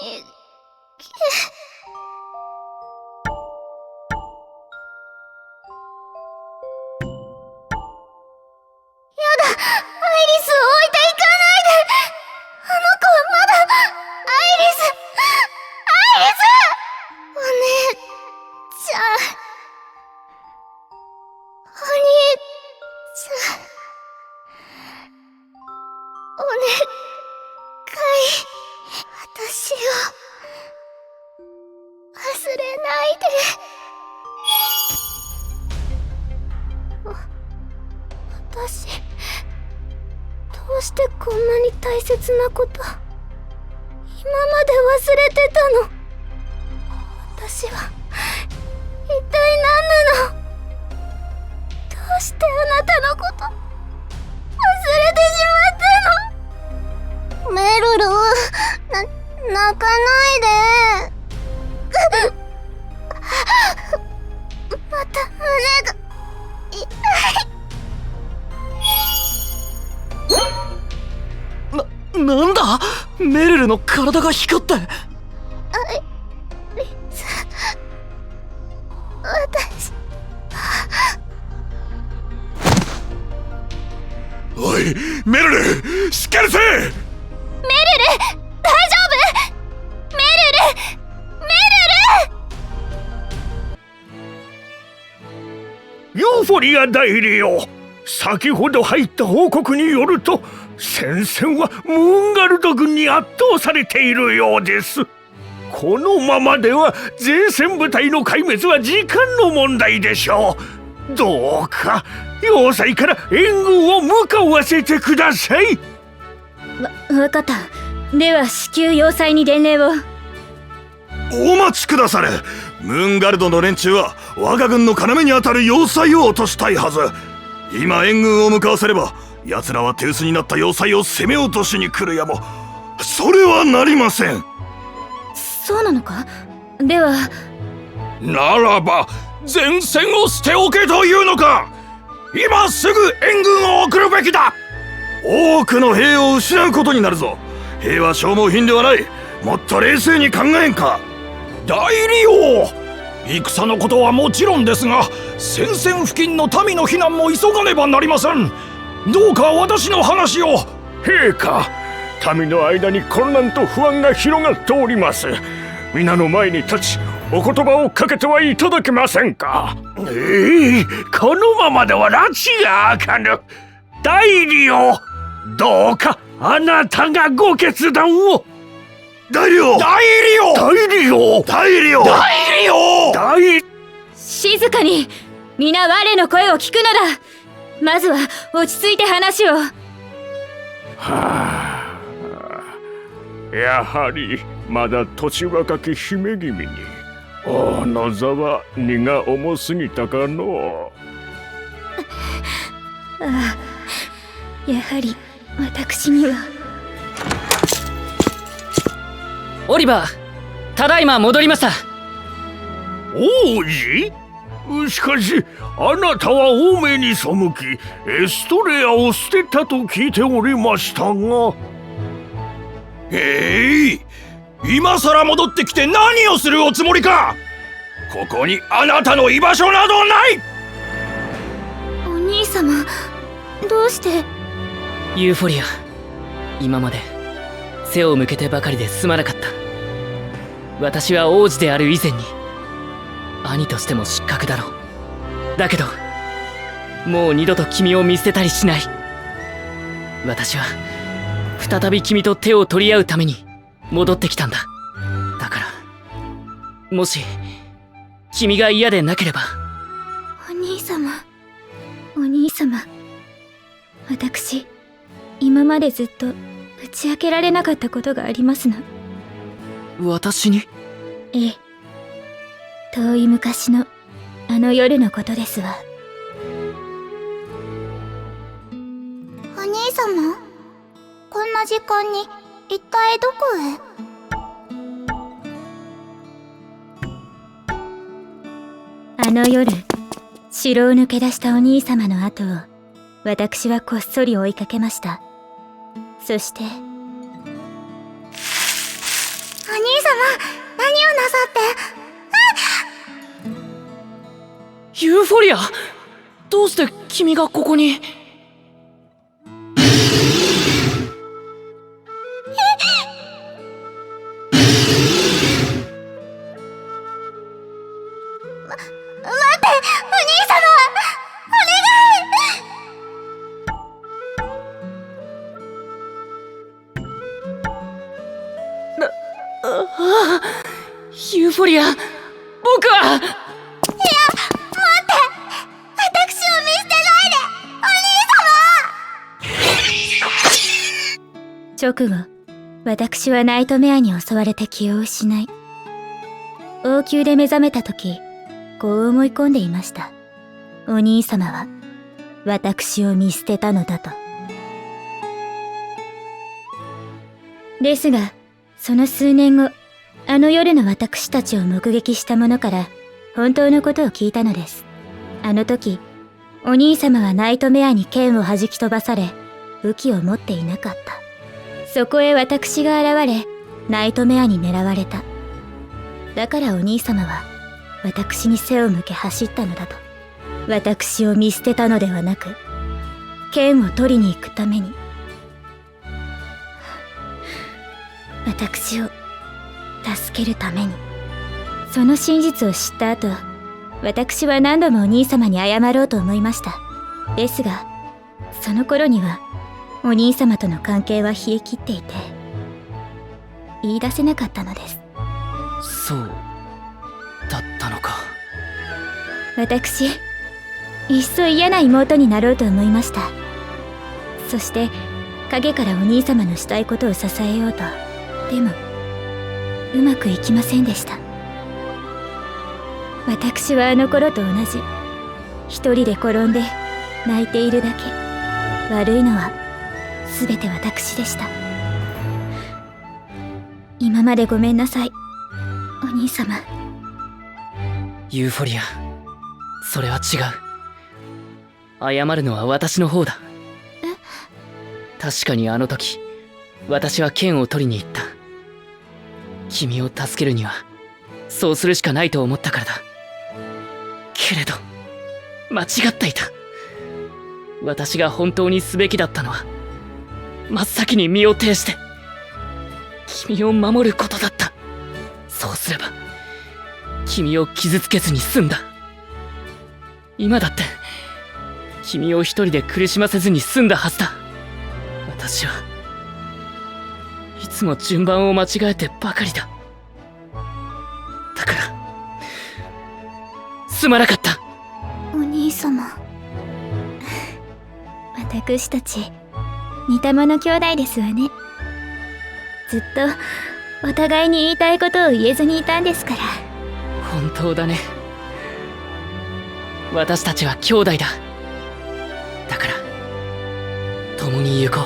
Speaker 1: 逃げ。アイリスを置いていかないで。あの子はまだ。アイリスお姉ちゃん、お兄ちゃん、お願い、私を忘れないで。私どうしてこんなに大切なこと今まで忘れてたの。私は一体何なの。どうしてあなたのこと忘れてしまったの。メルル、泣かないで。また胸が痛い。
Speaker 2: なんだ？メルルの体が光って。
Speaker 1: アイリス、私。
Speaker 4: おい、メルル、しっかりせ！
Speaker 1: メルル、大丈夫？メルル！
Speaker 12: ユーフォリア代理よ、先ほど入った報告によると戦線はムーンガルド軍に圧倒されているようです。このままでは前線部隊の壊滅は時間の問題でしょう。どうか要塞から援軍を向かわせてください。
Speaker 6: わかった。では至急要塞に伝令を。
Speaker 4: お待ちくだされ。ムーンガルドの連中は我が軍の要にあたる要塞を落としたいはず。今援軍を向かわせれば奴らは手薄になった要塞を攻め落としに来るやも。それはなりません。
Speaker 6: そうなのか。では
Speaker 12: ならば前線を捨ておけというのか。今すぐ援軍を送るべきだ。
Speaker 4: 多くの兵を失うことになるぞ。兵は消耗品ではない。もっと冷静に考えんか。
Speaker 12: 代理王、戦のことはもちろんですが戦線付近の民の避難も急がねばなりません。どうか私の話を。陛下、民の間に混乱と不安が広がっております。皆の前に立ちお言葉をかけてはいただけませんか。このままでは拉致が開かぬ。代理王、どうかあなたがご決断を。
Speaker 4: 代理王、
Speaker 12: 代理王、代理王、
Speaker 4: 代理王、
Speaker 12: 代理王。
Speaker 6: 静かに。皆我の声を聞くのだ。まずは落ち着いて話を。
Speaker 12: やはりまだ年若き姫君に王の座は荷が重すぎたかの
Speaker 6: う。やはり私には。
Speaker 5: オリバー、ただいま戻りました。
Speaker 12: 王子？しかしあなたは王命に背きエストレアを捨てたと聞いておりましたが。
Speaker 11: 今さら戻ってきて何をするおつもりか。ここにあなたの居場所などない。
Speaker 6: お兄様、どうして。
Speaker 5: ユーフォリア、今まで背を向けてばかりですまなかった。私は王子である以前に兄としても失格だろう。だけどもう二度と君を見捨てたりしない。私は再び君と手を取り合うために戻ってきたんだ。だからもし君が嫌でなければ。
Speaker 1: お兄様、お兄様、私今までずっと打ち明けられなかったことがありますの。
Speaker 5: 私に？
Speaker 1: ええ、遠い昔のあの夜のことですわ。お兄様、こんな時間に一体どこへ？あの夜、城を抜け出したお兄様の後を私はこっそり追いかけました。そしてお兄様、何をなさって。
Speaker 5: ユーフォリア、どうして君がここに？ユーフォリア、僕は。
Speaker 1: いや、待って、私を見捨てないで、お兄様。直後、私はナイトメアに襲われて気を失い、王宮で目覚めた時、こう思い込んでいました。お兄様は私を見捨てたのだと。ですが、その数年後、あの夜の私たちを目撃した者から本当のことを聞いたのです。あの時、お兄様はナイトメアに剣を弾き飛ばされ、武器を持っていなかった。そこへ私が現れ、ナイトメアに狙われた。だからお兄様は私に背を向け走ったのだと。私を見捨てたのではなく、剣を取りに行くために。私を助けるために。その真実を知った後、私は何度もお兄様に謝ろうと思いました。ですが、その頃にはお兄様との関係は冷え切っていて、言い出せなかったのです。
Speaker 5: そうだったのか。
Speaker 1: 私、いっそ嫌な妹になろうと思いました。そして陰からお兄様のしたいことを支えようと。でもうまくいきませんでした。私はあの頃と同じ、一人で転んで泣いているだけ。悪いのは全て私でした。今までごめんなさい、お兄様。
Speaker 5: ユーフォリア、それは違う。謝るのは私の方だ。確かにあの時、私は剣を取りに行った。君を助けるにはそうするしかないと思ったからだ。けれど間違っていた。私が本当にすべきだったのは、真っ先に身を挺して君を守ることだった。そうすれば君を傷つけずに済んだ。今だって君を一人で苦しませずに済んだはずだ。私はいつも順番を間違えてばかりだ。だからすまなかった。
Speaker 1: お兄様、私たち似た者兄弟ですわね。ずっとお互いに言いたいことを言えずにいたんですから。
Speaker 5: 本当だね。私たちは兄弟だ。だから共に行こ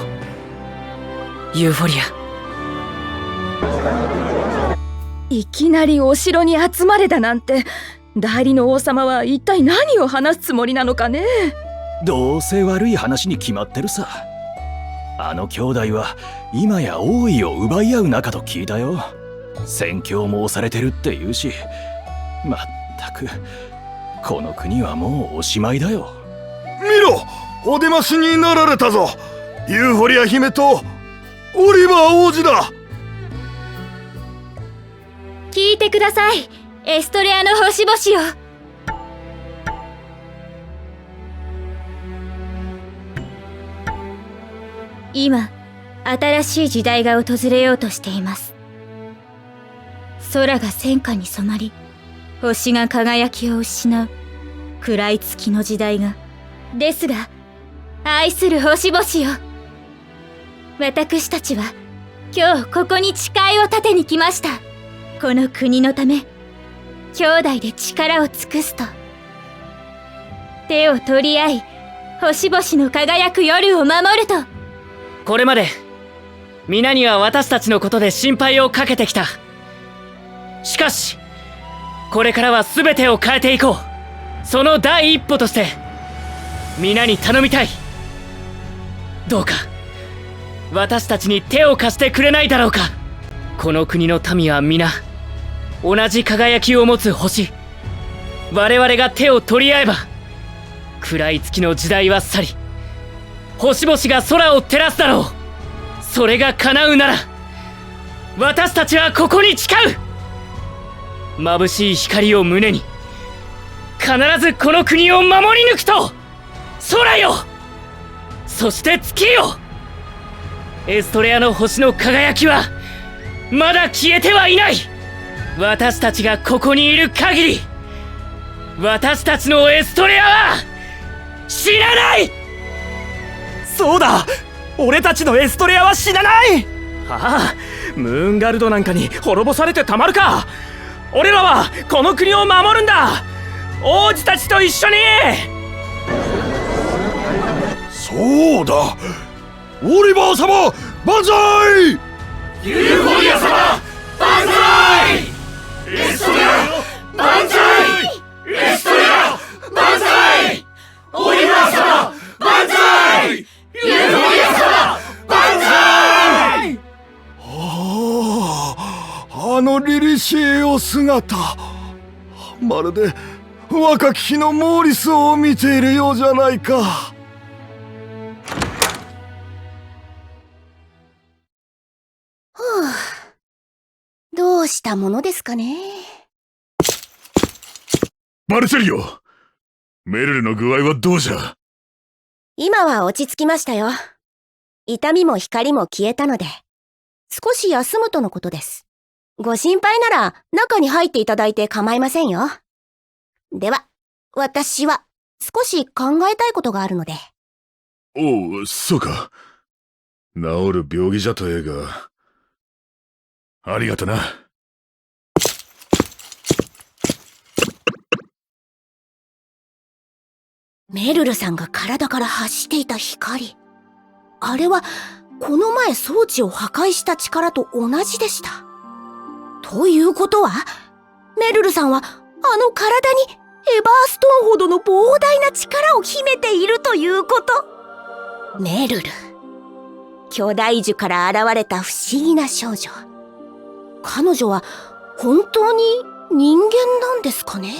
Speaker 5: う、ユーフォリア。
Speaker 8: いきなりお城に集まれだなんて、代理の王様は一体何を話すつもりなのかね。
Speaker 12: どうせ悪い話に決まってるさ。あの兄弟は今や王位を奪い合う仲と聞いたよ。宣教も押されてるって言うし、まったくこの国はもうおしまいだよ。
Speaker 4: 見ろ、お出ましになられたぞ。ユーフォリア姫とオリバー王子だ。
Speaker 9: 聞いてください、エストレアの星々よ。今、新しい時代が訪れようとしています。空が戦火に染まり、星が輝きを失う暗い月の時代が。ですが、愛する星々よ、私たちは今日ここに誓いを立てに来ました。この国のため、兄弟で力を尽くすと。手を取り合い、星々の輝く夜を守ると。
Speaker 5: これまで皆には私たちのことで心配をかけてきた。しかしこれからは全てを変えていこう。その第一歩として皆に頼みたい。どうか私たちに手を貸してくれないだろうか。この国の民は皆同じ輝きを持つ星。我々が手を取り合えば暗い月の時代は去り、星々が空を照らすだろう。それが叶うなら私たちはここに誓う。眩しい光を胸に必ずこの国を守り抜くと。空よ、そして月よ、エストレアの星の輝きはまだ消えてはいない。私たちがここにいる限り、私たちのエストレアは死なない。
Speaker 11: そうだ、俺たちのエストレアは死なない。ああ、ムーンガルドなんかに滅ぼされてたまるか。俺らはこの国を守るんだ、王子たちと一緒に。
Speaker 12: そうだ、オリバー様万歳。
Speaker 13: ユーフォリア様万歳。エストレア万歳。エストレア万歳。オリバー様万歳。ユーフォリア様万歳。
Speaker 12: あの凛々しいお姿、まるで若き日のモーリスを見ているようじゃないか。
Speaker 1: どうしたものですかね。
Speaker 4: マルチェリオ、メルルの具合はどうじゃ。
Speaker 1: 今は落ち着きましたよ。痛みも光も消えたので、少し休むとのことです。ご心配なら中に入っていただいて構いませんよ。では、私は少し考えたいことがあるので。
Speaker 4: おう、そうか。治る病気じゃとええが、ありがとな。
Speaker 1: メルルさんが体から発していた光。あれは、この前装置を破壊した力と同じでした。ということは、メルルさんはあの体にエバーストーンほどの膨大な力を秘めているということ。メルル。巨大樹から現れた不思議な少女。彼女は本当に人間なんですかね。